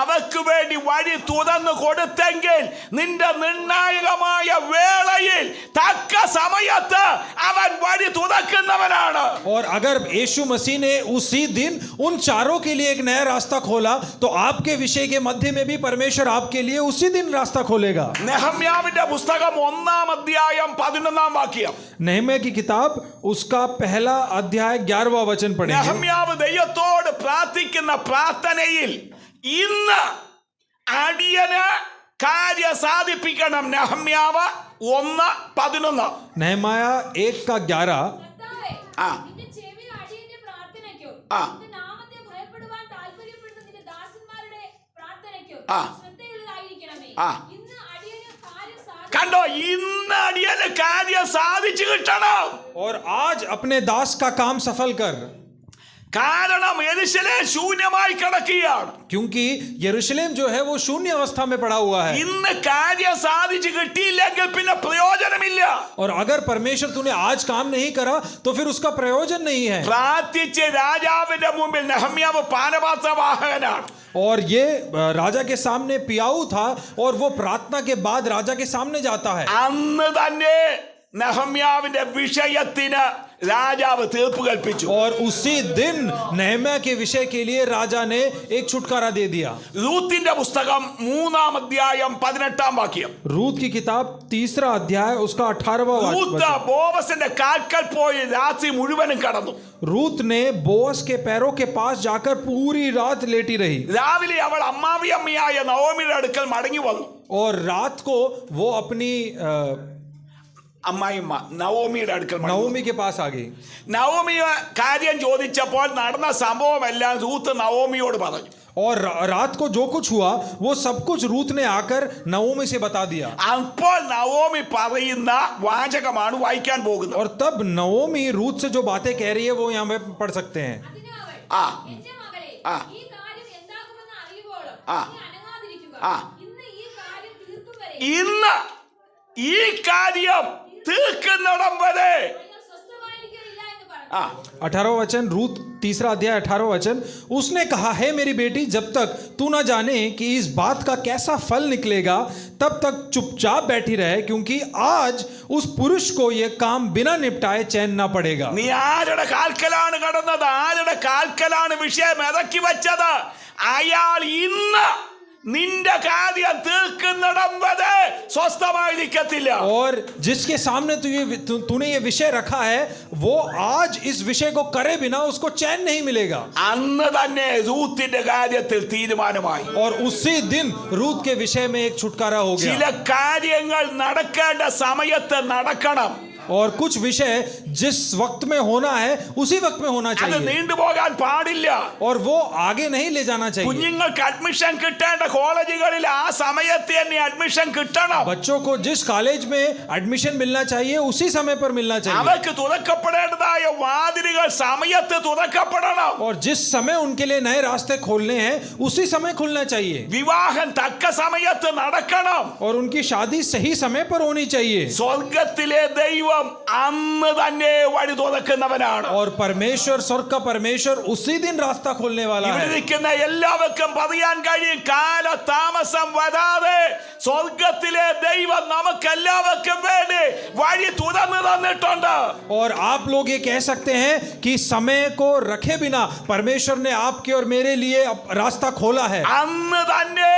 അവർക്ക് വേണ്ടി വഴി തുറന്നു കൊടുത്തെങ്കിൽ നിന്റെ നിർണായകമായ വേളയിൽ തക്ക സമയത്ത് അവൻ വഴി തുറക്കുന്നവനാണ്. और अगर यीशु मसीह ने उसी दिन उन 4 के लिए एक नया रास्ता खोला तो आपके विषय के मध्य में भी परमेश्वर आपके लिए उसी दिन रास्ता खोलेगा. നെഹമ്യാവിന്റെ പുസ്തകം 1-ാം അധ്യായം 11-ാം വാക്യം. नहम्याह की किताब उसका पहला अध्याय 11वां वचन पढ़ेंगे. നെഹമ്യാവ് ദൈവത്തോട് പ്രാർത്ഥിക്കുന്ന പ്രാർത്ഥനയിൽ ഇന്ന് അടിയന് കാര്യം സാധിപ്പിക്കണം. നെഹമ്യാവ് 1:11. नहम्याह 1:11. കർത്താവേ, ആ. നിന്റെ ചെവി അടിയന്റെ പ്രാർത്ഥനയ്ക്കും ആ. നിന്റെ നാമത്തെ ഭയപ്പെടുവാൻ താല്പര്യപ്പെടുന്ന നിന്റെ ദാസന്മാരുടെ പ്രാർത്ഥനയ്ക്കും ആ. ശ്രദ്ധയുള്ളതായിരിക്കണമേ. ആ. ഇന്ന് അടിയന് കാര്യം സാധിക്കും. കണ്ടോ, ഇന്ന് അടിയന് കാര്യം സാധിച്ചു കിട്ടണം. और आज अपने दास का काम सफल कर. കാരണം യെരൂശലേം ശൂന്യമായി കിടക്കുകയാണ്. क्योंकि यरूशलेम जो है वो शून्य अवस्था में पड़ा हुआ है. ഇന്ന് കാര്യം സാധിച്ചു കിട്ടിയില്ലെങ്കിൽ പിന്നെ പ്രയോജനമില്ല. और अगर परमेश्वर तूने आज काम नहीं करा तो फिर उसका प्रयोजन नहीं है. പ്രാർത്ഥിച്ച് രാജാവിന്റെ മുമ്പിൽ നെഹമ്യാവ് പാനപാത്രവാഹകനാണ്. और ये राजा के सामने पियाऊ था और वो प्रार्थना के बाद राजा के सामने जाता है. അന്ന് തന്നെ നെഹമ്യാവിന്റെ വിഷയത്തിന് രാജാവ് തീർപ്പ് കൽപ്പിച്ചു. और उसी दिन नहम्याह के विषय के लिए राजा ने एक छुटकारा दे दिया. റൂത്തിന്റെ പുസ്തകം 3-ാം അധ്യായം 18-ാം വാക്യം. रूत की किताब 3रा अध्याय उसका 18वां റൂത്ത് वचन. ബോവസിന്റെ കാൽക്കൽ പോയി രാത്രി മുഴുവനും കടന്നു. रूत ने बोअस के पैरों के पास जाकर पूरी रात लेटी रही. രാവിലെ അവൾ അമ്മാവിയമ്മയായ നവോമിയുടെ അടുക്കൽ മടങ്ങി വന്നു. और रात को वो अपनी അമ്മായിമ്മ നവോമിയുടെ അടുക്കൽ മടങ്ങി വന്നു. नवोमी के पास आ गई. നവോമി കാര്യം ചോദിച്ചപ്പോൾ നടന്ന സംഭവമെല്ലാം റൂത്ത് നവോമിയോട് പറഞ്ഞു. और रात को जो कुछ हुआ वो सब कुछ रूत ने आकर नवोमी से बता दिया. അപ്പോൾ നവോമി പറയുന്ന വാചകമാണ് വായിക്കാൻ പോകുന്നത്. और तब नवोमी रूत से जो बातें कह रही है वो यहाँ पे पढ़ सकते हैं. അതിന് അവൾ, ആ. എന്റെ മകളെ, ആ. ഈ കാര്യം എന്താകുമെന്ന് അറിയുവോളം ആ. നീ അനങ്ങാതിരിക്കുക. ആ. ഇന്ന് ഈ കാര്യം തീർക്കും വരെ ഇന്ന് ഈ കാര്യം തീർക്കുന്നിടം വരെ നിങ്ങൾ സ്വസ്ഥമായിരിക്കില്ല എന്ന് പറഞ്ഞു. 18वां वचन रूत 3रा अध्याय 18वां वचन. उसने कहा, है मेरी बेटी, जब तक तू ना जाने कि इस बात का कैसा फल निकलेगा तब तक चुपचाप बैठी रहे, क्योंकि आज उस पुरुष को यह काम बिना निपटाए चैन ना पड़ेगा. നീ ആരുടെ കാൽക്കലാണ് കടന്നത്, ആരുടെ കാൽക്കലാണ് വിഷയം ഇറക്കി വെച്ചത്, അയാൾ ഇന്ന് നിന്റെ കാര്യം തീർക്കുന്നിടം വരെ സ്വസ്ഥമായിരിക്കത്തില്ല. और जिसके सामने तूने ये विषय रखा है वो आज इस विषय को करे बिना उसको चैन नहीं मिलेगा. അന്ന് തന്നെ റൂത്തിന്റെ കാര്യത്തിൽ തീരുമാനമായി. और उसी दिन रूत के विषय में एक छुटकारा हो ചില गया. കാര്യങ്ങൾ നടക്കേണ്ട സമയത്ത് നടക്കണം. और कुछ विषय जिस वक्त में होना है उसी वक्त में होना അത് चाहिए. നീണ്ടുപോകാൻ പാടില്ല. और वो आगे नहीं ले जाना चाहिए. കുഞ്ഞുങ്ങൾക്ക് അഡ്മിഷൻ കിട്ടേണ്ട കോളേജുകളിൽ ആ സമയത്ത് തന്നെ അഡ്മിഷൻ കിട്ടണം. बच्चों को जिस कॉलेज में एडमिशन मिलना चाहिए उसी समय पर मिलना चाहिए. അവർക്ക് തുറക്കപ്പെടേണ്ടതായ വാതിലുകൾ സമയത്ത് തുറക്കപ്പെടണം. और जिस समय उनके लिए नए रास्ते खोलने हैं उसी समय खुलना चाहिए. വിവാഹം തക്ക സമയത്ത് നടക്കണം. और उनकी शादी सही समय पर होनी चाहिए. സ്വർഗത്തിലെ ദൈവം ദൈവം അന്ന് തന്നെ വഴി തുറക്കുന്നവനാണ്. और परमेश्वर, स्वर्ग का परमेश्वर उसी दिन रास्ता खोलने वाला ഇവിടെ है। നിൽക്കുന്ന എല്ലാവർക്കും പറയാൻ കഴിയും, കാലതാമസം വരാതെ സ്വർഗത്തിലെ ദൈവം നമുക്ക് എല്ലാവർക്കും വേണ്ടി വഴി തുറന്നു തന്നിട്ടുണ്ട്. और आप लोग ये कह सकते हैं कि समय को रखे बिना परमेश्वर ने आपके और मेरे लिए रास्ता खोला है। അന്ന് തന്നെ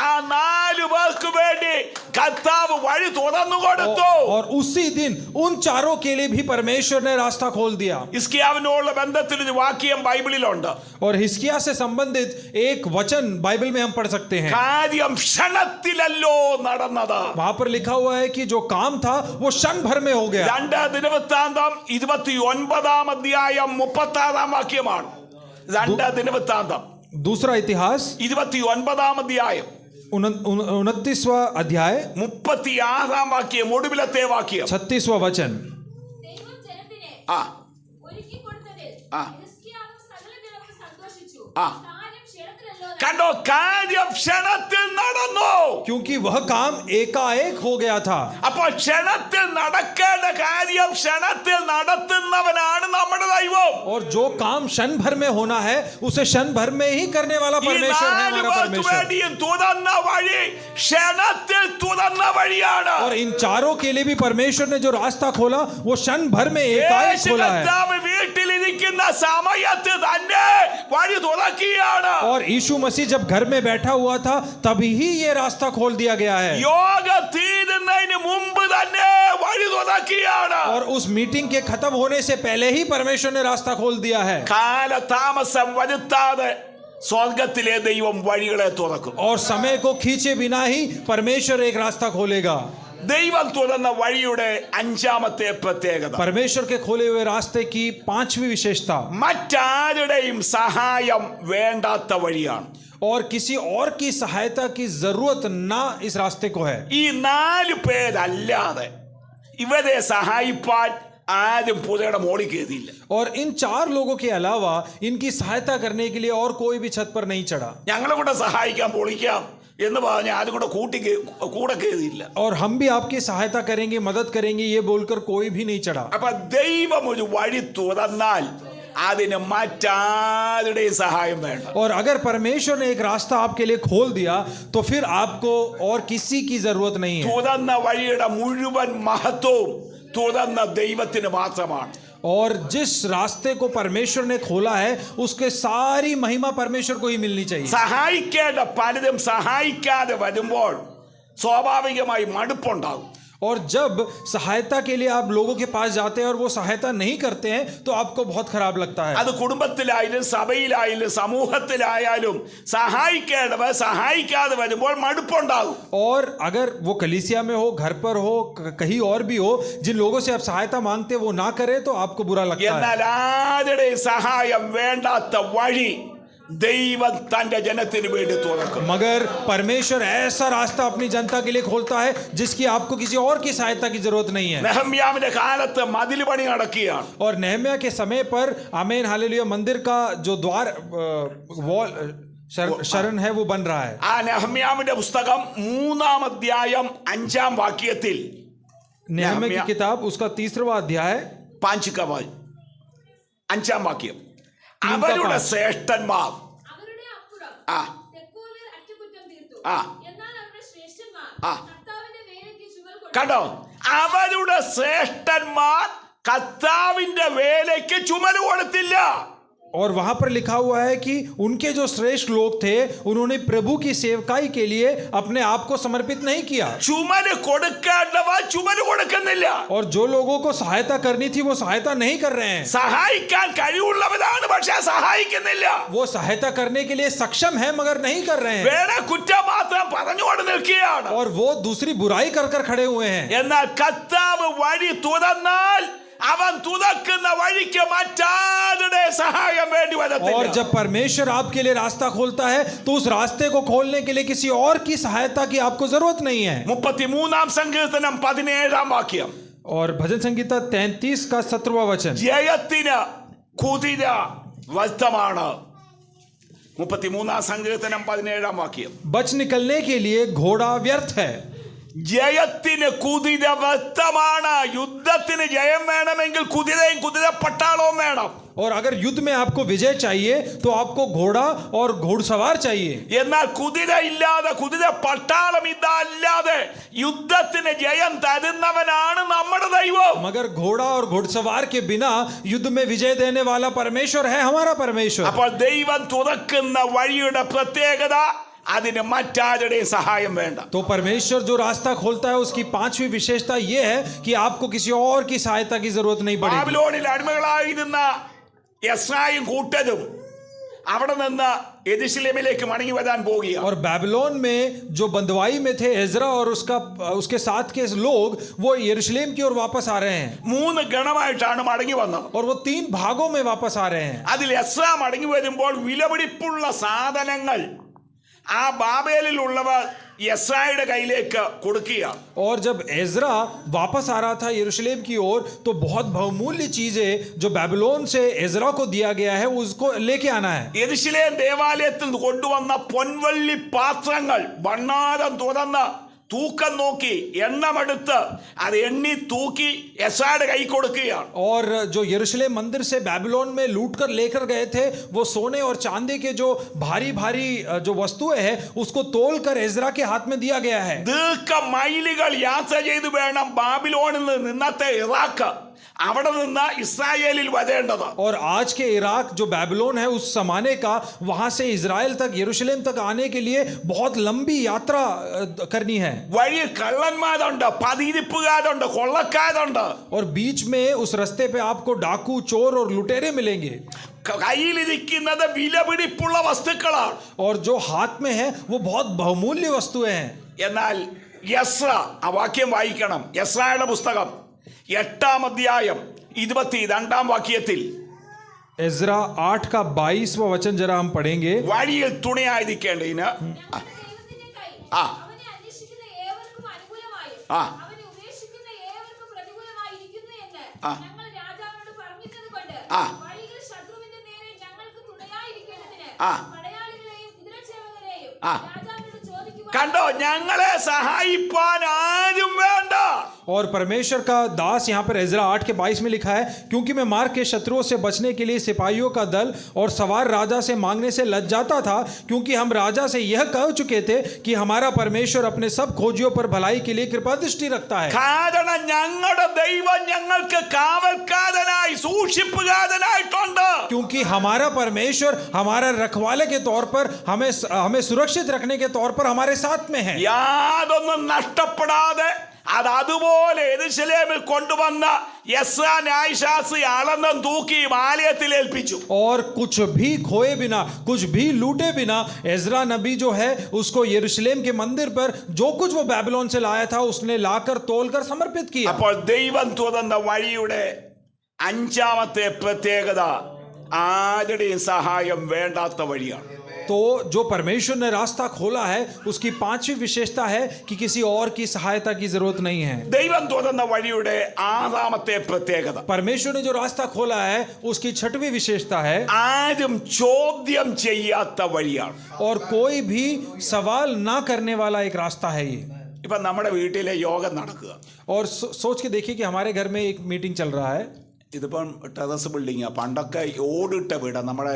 ആ 4 പേർക്ക് വേണ്ടി കർത്താവ് വഴി തുറന്നു കൊടുത്തു. और उसी दिन उन चारों के लिए भी परमेश्वर ने रास्ता खोल दिया। ഹിസ്കിയാവിനോടുള്ള ബന്ധത്തിൽ ഒരു വാക്യം ബൈബിളിലുണ്ട്. और हिस्किया से संबंधित एक वचन बाइबल में हम पढ़ सकते हैं। കാര്യം ക്ഷണത്തിലല്ലോ നടന്നത്. वहां पर लिखा हुआ है कि जो काम था वो क्षण भर में हो गया। 2 ദിനവൃത്താന്തം 29-ാം അധ്യായം 36-ാം വാക്യമാണ്. 2 ദിനവൃത്താന്തം दूसरा इतिहास 29-ാം അധ്യായം 29वां अध्याय 36-ാം വാക്യം, ഒടുവിലത്തെ വാക്യം. 36वां वचन। ദൈവം ജനത്തിനെ ആ ഒരുക്കിക്കൊടുത്തതിൽ ആ. ഹിസ്കിയാവും സകല ജനവും സന്തോഷിച്ചു. ആ. കാര്യം ക്ഷണത്തിലല്ലോ കണ്ടോ, കാര്യം ക്ഷണത്തിൽ നടന്നു. क्योंकि वह काम एकाएक हो गया था। അപ്പോൾ ക്ഷണത്തിൽ നടക്കേണ്ട കാര്യം ക്ഷണത്തിൽ നടത്തുന്നവനാണ് നമ്മുടെ ദൈവം. और जो काम क्षण भर में होना है उसे क्षण भर में ही करने वाला ഈ परमेश्वर है, 4 हमारा പേർക്ക് परमेश्वर। വേണ്ടിയും തുറന്ന വഴി ക്ഷണത്തിൽ തുറന്ന വഴിയാണ്. और इन चारों के लिए भी परमेश्वर ने जो रास्ता खोला वो क्षण भर में एकाएक യേശു खोला है। കർത്താവ് വീട്ടിലിരിക്കുന്ന സമയത്ത് തന്നെ വഴി തുറക്കുകയാണ്. और यीशु मसीह जब घर में बैठा हुआ था तभी ही ये रास्ता खोल दिया गया है। യോഗ തീരുന്നതിന് മുമ്പ് തന്നെ വഴി തുറക്കുകയാണ്. और उस मीटिंग के खत्म होने से पहले ही परमेश्वर ने रास्ता खोल दिया है। കാലതാമസം വരുത്താതെ സ്വർഗത്തിലെ ദൈവം വഴികളെ തുറക്കും. और समय को खींचे बिना ही परमेश्वर एक रास्ता खोलेगा। ദൈവം തുറന്ന വഴിയുടെ 5-ാമത്തെ പ്രത്യേകത, परमेश्वर के खोले हुए रास्ते की 5वीं विशेषता, മറ്റാരുടെയും സഹായം വേണ്ടാത്ത വഴിയാണ്. और किसी और की सहायता की जरूरत ना इस रास्ते को है। ഈ 4 പേരല്ലാതെ ഇവരെ സഹായിപ്പാൻ ആരും പുഴയുടെ മോളിൽ കയറിയില്ല. और इन 4 लोगों के अलावा इनकी सहायता करने के लिए और कोई भी छत पर नहीं चढ़ा। ഞങ്ങളെ കൂടെ സഹായിക്കാൻ പൊളിക്കാം എന്ന് പറഞ്ഞ് ആരും കൂടെ കൂടെ കയറിയില്ല. और हम भी आपकी सहायता करेंगे, मदद करेंगे ये बोलकर कोई भी नहीं चढ़ा। അപ്പൊ ദൈവം ഒരു വഴി തുറന്നാൽ അതിന് മറ്റാരുടെയും സഹായം വേണ്ട. और अगर परमेश्वर ने एक रास्ता आपके लिए खोल दिया तो फिर आपको और किसी की जरूरत नहीं है। തുറന്ന വഴിയുടെ മുഴുവൻ മഹത്വവും തുറന്ന ദൈവത്തിന് മാത്രമാണ്. और जिस रास्ते को परमेश्वर ने खोला है उसके सारी महिमा परमेश्वर को ही मिलनी चाहिए। സഹായിക്കേണ്ട പലരും സഹായിക്കാതെ വരുമ്പോൾ സ്വാഭാവികമായി മടുപ്പുണ്ടാകും. और जब सहायता के लिए आप लोगों के पास जाते हैं और वो सहायता नहीं करते हैं तो आपको बहुत खराब लगता है। അത് കുടുംബത്തിലായാലും സഭയിലായാലും സമൂഹത്തിലായാലും സഹായിക്കേണ്ടവർ സഹായിക്കാതെ വരുമ്പോൾ മടുപ്പുണ്ടാകും. और अगर वो कलीसिया में हो, घर पर हो, कहीं और भी हो, जिन लोगों से आप सहायता मांगते हैं वो ना करे तो आपको बुरा लगता है। എന്നാൽ ആരുടെയും സഹായം വേണ്ടാത്ത വഴി ദൈവം തന്റെ ജനത്തിന് വേണ്ടി തുറക്കും. मगर परमेश्वर ऐसा रास्ता अपनी जनता के लिए खोलता है जिसकी आपको किसी और की सहायता की जरूरत नहीं है। നെഹമ്യാവിന്റെ കാലത്ത് മതിൽ പണി നടക്കുകയാണ്. और नेहम्या के समय पर आमीन हालेलुया मंदिर का जो द्वार वॉल शरण है वो बन रहा है। ആ നെഹമ്യാവിന്റെ പുസ്തകം 3-ാം അധ്യായം 5-ാം വാക്യത്തിൽ नेहम्या की किताब उसका 3वां अध्याय 5-ാം വാക്യം, तीन का അവരുടെ 5 ശ്രേഷ്ഠന്മാർ അവരുടെ അപ്പുറം ആ തെക്കോലിൽ അറ്റകുറ്റം തീർത്തു. ആ. എന്നാൽ അവരുടെ ശ്രേഷ്ഠന്മാർ ആ. കർത്താവിന്റെ വേലയ്ക്ക് ചുമൽ കൊണ്ടു. കണ്ടോ, അവരുടെ ശ്രേഷ്ഠന്മാർ കർത്താവിന്റെ വേലയ്ക്ക് ചുമല് കൊടുത്തില്ല. और वहां पर लिखा हुआ है कि उनके जो श्रेष्ठ लोग थे उन्होंने प्रभु की सेवकाई के लिए अपने आप को समर्पित नहीं किया। ചുമല് കൊടുക്കേണ്ടവർ ചുമല് കൊടുക്കുന്നില്ല. और जो लोगों को सहायता करनी थी वो सहायता नहीं कर रहे हैं। സഹായിക്കാൻ കഴിവുള്ളവരാണ്, പക്ഷെ സഹായിക്കുന്നില്ല. वो सहायता करने के लिए सक्षम है मगर नहीं कर रहे हैं। വേറെ കുറ്റം മാത്രം പറഞ്ഞുകൊണ്ട് നിൽക്കുകയാണ്. और वो दूसरी बुराई कर कर खड़े हुए हैं। എന്നാൽ കർത്താവ് വഴി തുറന്നാൽ അവൻ തുറക്കുന്ന വഴിക്ക് മറ്റാരുടെ സഹായം വേണ്ടി और വരത്തില്ല. जब परमेश्वर आपके लिए रास्ता खोलता है तो उस रास्ते को खोलने के लिए किसी और की सहायता की आपको जरूरत नहीं है। 33-ാം സങ്കീർത്തനം 17-ാം വാക്യം, और भजन संगीता 33 का 17वां वचन, ജയത്തിന് കുതിര വ്യർത്ഥമാണ്. 33-ാം സങ്കീർത്തനം 17-ാം വാക്യം, बच निकलने के लिए घोड़ा व्यर्थ है। ജയത്തിന് കുതിര വ്യക്തമാണ്. യുദ്ധത്തിന് ജയം വേണമെങ്കിൽ കുതിരയും കുതിര പട്ടാളവും വേണം. और अगर युद्ध में आपको विजय चाहिए तो आपको घोड़ा और घोड़सवार चाहिए. എന്നാൽ കുതിര ഇല്ലാതെ, കുതിര പട്ടാളം ഇതല്ലാതെ യുദ്ധത്തിന് ജയം തരുന്നവനാണ് നമ്മുടെ ദൈവം. मगर घोड़ा और घुड़सवार के बिना युद्ध में विजय देने वाला परमेश्वर है हमारा परमेश्वर. അപ്പോൾ ദൈവം തുറക്കുന്ന വഴിയുടെ പ്രത്യേകത, അതിന് മറ്റാരുടെയും സഹായം വേണ്ട. तो परमेश्वर जो रास्ता खोलता है उसकी पांचवी विशेषता यह है कि आपको किसी और की सहायता की जरूरत नहीं पड़ेगी. ബാബിലോണിൽ അടിമകളായിരുന്ന എസ്രായും കൂട്ടരും അവിടെ നിന്ന് യെരൂശലേമിലേക്ക് മടങ്ങി വരാൻ പോകുകയാണ്. और बेबीलोन में जो बंदवाई में थे एजरा और उसके साथ के लोग वो यरूशलेम की ओर वापस आ रहे हैं. 3 ഗണമായിട്ടാണ് മടങ്ങി വന്നത്. और वो 3 भागों में वापस आ रहे हैं. അതിൽ എസ്രാ മടങ്ങി വരുമ്പോൾ വിലപിടിപ്പുള്ള സാധനങ്ങൾ ആ ബാബേലിലുള്ളവർ യെസ്രായുടെ കയ്യിലേക്ക് കൊടുക്കുകയാണ്. और जब एजरा वापस आ रहा था यरूशलेम की ओर तो बहुत बहुमूल्य चीजें जो बेबीलोन से एजरा को दिया गया है उसको लेके आना है. യെരൂശലേം ദേവാലയത്തിൽ നിന്ന് കൊണ്ടുവന്ന പൊൻവള്ളി പാത്രങ്ങൾ ഭണ്ഡാരം തുറന്ന് തൂക്കം നോക്കി എണ്ണമെടുത്ത് അത് എണ്ണി തൂക്കി എസ്രായുടെ കൈ കൊടുക്കുകയാണ്. और जो यरूशलेम मंदिर से बेबीलोन में लूट कर लेकर गए थे वो सोने और चांदी के जो भारी भारी जो वस्तुएं हैं उसको तोल कर एजरा के हाथ में दिया गया है. ദീർഘ മൈലുകൾ യാത്ര ചെയ്ത് വേണം ബാബിലോണിൽ നിന്ന് ഇന്നത്തെ ഇറാഖ് അവിടെ നിന്ന് ഇസ്രായേലിൽ വരേണ്ടത്. और आज के इराक जो बेबीलोन है उस जमाने का वहां से इजराइल तक यरूशलेम तक आने के लिए बहुत लंबी यात्रा करनी है. വഴി കള്ളന്മാരുണ്ട്, പതിയിരിപ്പുകാരുണ്ട്, കൊള്ളക്കാരുണ്ട്. और बीच में उस रास्ते पे आपको डाकू, चोर और लुटेरे मिलेंगे. കയ്യിലിരിക്കുന്നത് വിലപിടിപ്പുള്ള വസ്തുക്കളാണ്. और जो हाथ में है वो बहुत बहुमूल्य वस्तुएं हैं. എന്നാൽ യസ്ര, ആ വാക്യം വായിക്കണം. യസ്രായുടെ പുസ്തകം 8-ാം അധ്യായം 22-ാം വാക്യത്തിൽ एजरा 8 का 22वां वचन जरा हम पढ़ेंगे. വഴിയിൽ തുണയായിരിക്കേണ്ടതിന് ദൈവത്തിന്റെ കൈ ആ. അവനെ അന്വേഷിക്കുന്ന ഏവർക്കും അനുകൂലമായും ആ. അവനെ ഉപേക്ഷിക്കുന്ന ഏവർക്കും പ്രതികൂലമായി ഇരിക്കുന്നു എന്ന് ആ. ഞങ്ങൾ രാജാവിനോട് പറഞ്ഞിരുന്നതുകൊണ്ട് ആ. വഴിയിൽ ശത്രുവിന്റെ നേരെ ഞങ്ങൾക്ക് തുണയായിരിക്കേണ്ടതിന് ആ. പടയാളികളെയും കുതിരച്ചേവകരെയും ആ. രാജാവിനോട് ചോദിക്കുവാൻ കണ്ടോ, ഞങ്ങളെ സഹായിപ്പാൻ ആരും വേണ്ട. और परमेश्वर का दास यहाँ पर एजरा 8 के 22 में लिखा है, क्योंकि मैं मार्ग के शत्रुओं से बचने के लिए सिपाहियों का दल और सवार राजा से मांगने से लज जाता था, क्योंकि हम राजा से यह कह चुके थे कि हमारा परमेश्वर अपने सब खोजियों पर भलाई के लिए कृपा दृष्टि रखता है. കാരണം ഞങ്ങളുടെ ദൈവം ഞങ്ങൾക്ക് കാവൽക്കാരനായി സൂക്ഷിപ്പുകാരനായിട്ടുണ്ട്. क्योंकि हमारा परमेश्वर हमारा रखवाले के तौर पर हमें सुरक्षित रखने के तौर पर हमारे साथ में है. യാതൊന്നും നഷ്ടപ്പെടാതെ അത് അതുപോലെ യെരൂശലേമിൽ കൊണ്ടുവന്ന യെസ്രാ ന്യായശാസ്ത്രി അളന്നും തൂക്കി ആലയത്തിൽ ഏൽപ്പിച്ചു. और कुछ भी खोए बिना, कुछ भी लूटे बिना एजरा नबी जो है उसको यरूशलेम के मंदिर पर जो कुछ वो बेबीलोन से लाया था उसने लाकर तोलकर समर्पित किया. അപ്പോൾ ദൈവം തുറന്ന വഴിയുടെ 5-ാമത്തെ പ്രത്യേകത ആരുടെയും സഹായം വേണ്ടാത്ത വഴിയാണ്. तो जो परमेश्वर ने रास्ता खोला है उसकी 5वीं विशेषता है कि किसी और की सहायता की जरूरत नहीं है. ദൈവം തുറന്ന വഴിയുടെ 6-ാമത്തെ പ്രത്യേകത, परमेश्वर ने जो रास्ता खोला है उसकी 6वीं विशेषता है ആരും ചോദ്യം ചെയ്യാത്ത വഴിയാണ്. और कोई भी सवाल ना करने वाला एक रास्ता है ये. ഇപ്പൊ നമ്മുടെ വീട്ടിലെ യോഗം നടക്കുക. और सोच के देखिए कि हमारे घर में एक मीटिंग चल रहा है. ഇതിപ്പം ടെറസ് ബിൽഡിങ്ങാണ്. പണ്ടൊക്കെ ഓടിട്ട വീടാണ്. നമ്മുടെ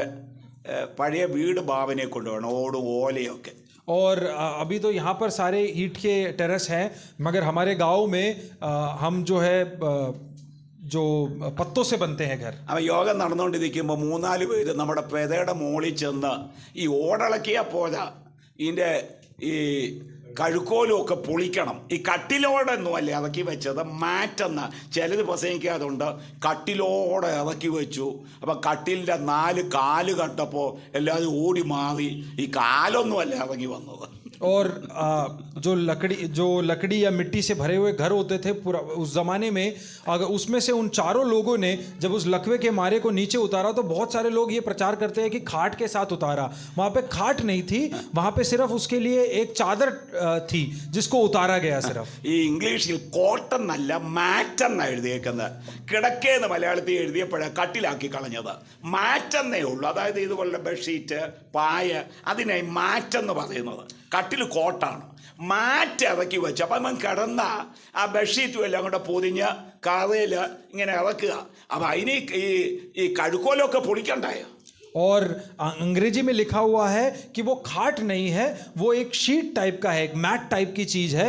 പഴയ വീട് ഭാവനയെ കൊണ്ടുപോകണം, ഓടും ഓലയൊക്കെ. और अभी तो यहाँ पर सारे ईंट के टेरेस हैं, मगर हमारे गांव में हम जो है जो पत्तों से बनते हैं घर. അവൻ യോഗം നടന്നുകൊണ്ടിരിക്കുമ്പോൾ 3-4 പേര് നമ്മുടെ പെരയുടെ മുകളിൽ ചെന്ന് ഈ ഓടിളക്കിയാൽ പോരാ, ഇതിൻ്റെ ഈ കഴുക്കോലും ഒക്കെ പൊളിക്കണം. ഈ കട്ടിലോടൊന്നും അല്ലേ ഇറക്കി വെച്ചത്, മാറ്റെന്ന് ചിലർ പ്രസംഗിക്കാതുണ്ട്. കട്ടിലോടെ ഇറക്കി വെച്ചു. അപ്പം കട്ടിലിൻ്റെ 4 കാല് കണ്ടപ്പോൾ എല്ലാവരും ഓടി മാറി. ഈ കാലൊന്നും അല്ല ഇറങ്ങി വന്നത്. और जो लकड़ी या मिट्टी से भरे हुए घर होते थे पूरा उस ज़माने में, अगर उसमें से उन चारों लोगों ने जब उस लकवे के मारे को नीचे उतारा तो बहुत सारे लोग ये प्रचार करते हैं कि खाट के साथ उतारा. वहाँ पे खाट नहीं थी, वहाँ पे सिर्फ उसके लिए एक चादर थी जिसको उतारा गया सिर्फ. ഈ ഇംഗ്ലീഷിൽ കോട്ടൺ അല്ല മാറ്റെന്നാണ് എഴുതിയേക്കുന്നത്. കിടക്കേന്ന് മലയാളത്തിൽ എഴുതിയപ്പോഴേ കട്ടിലാക്കി കളഞ്ഞത്. മാറ്റെന്നേ ഉള്ളൂ. അതായത് ഇതുപോലുള്ള ബെഡ്ഷീറ്റ്, പായ, അതിനെ മാറ്റെന്ന് പറയുന്നത്. കട്ടിൽ കട്ടിൽ കോട്ടാണ്, മാറ്റ് ഇറക്കി വെച്ച് അപ്പം അവൻ കിടന്ന ആ ബെഡ്ഷീറ്റും എല്ലാം കൂടെ പൊതിഞ്ഞ് കറയിൽ ഇങ്ങനെ ഇറക്കുക. അപ്പം അതിന് ഈ കഴുക്കോലൊക്കെ പൊളിക്കണ്ടായോ? और अंग्रेजी में लिखा हुआ है कि वो खाट नहीं है, वो एक शीट टाइप का है, एक मैट टाइप की चीज़ है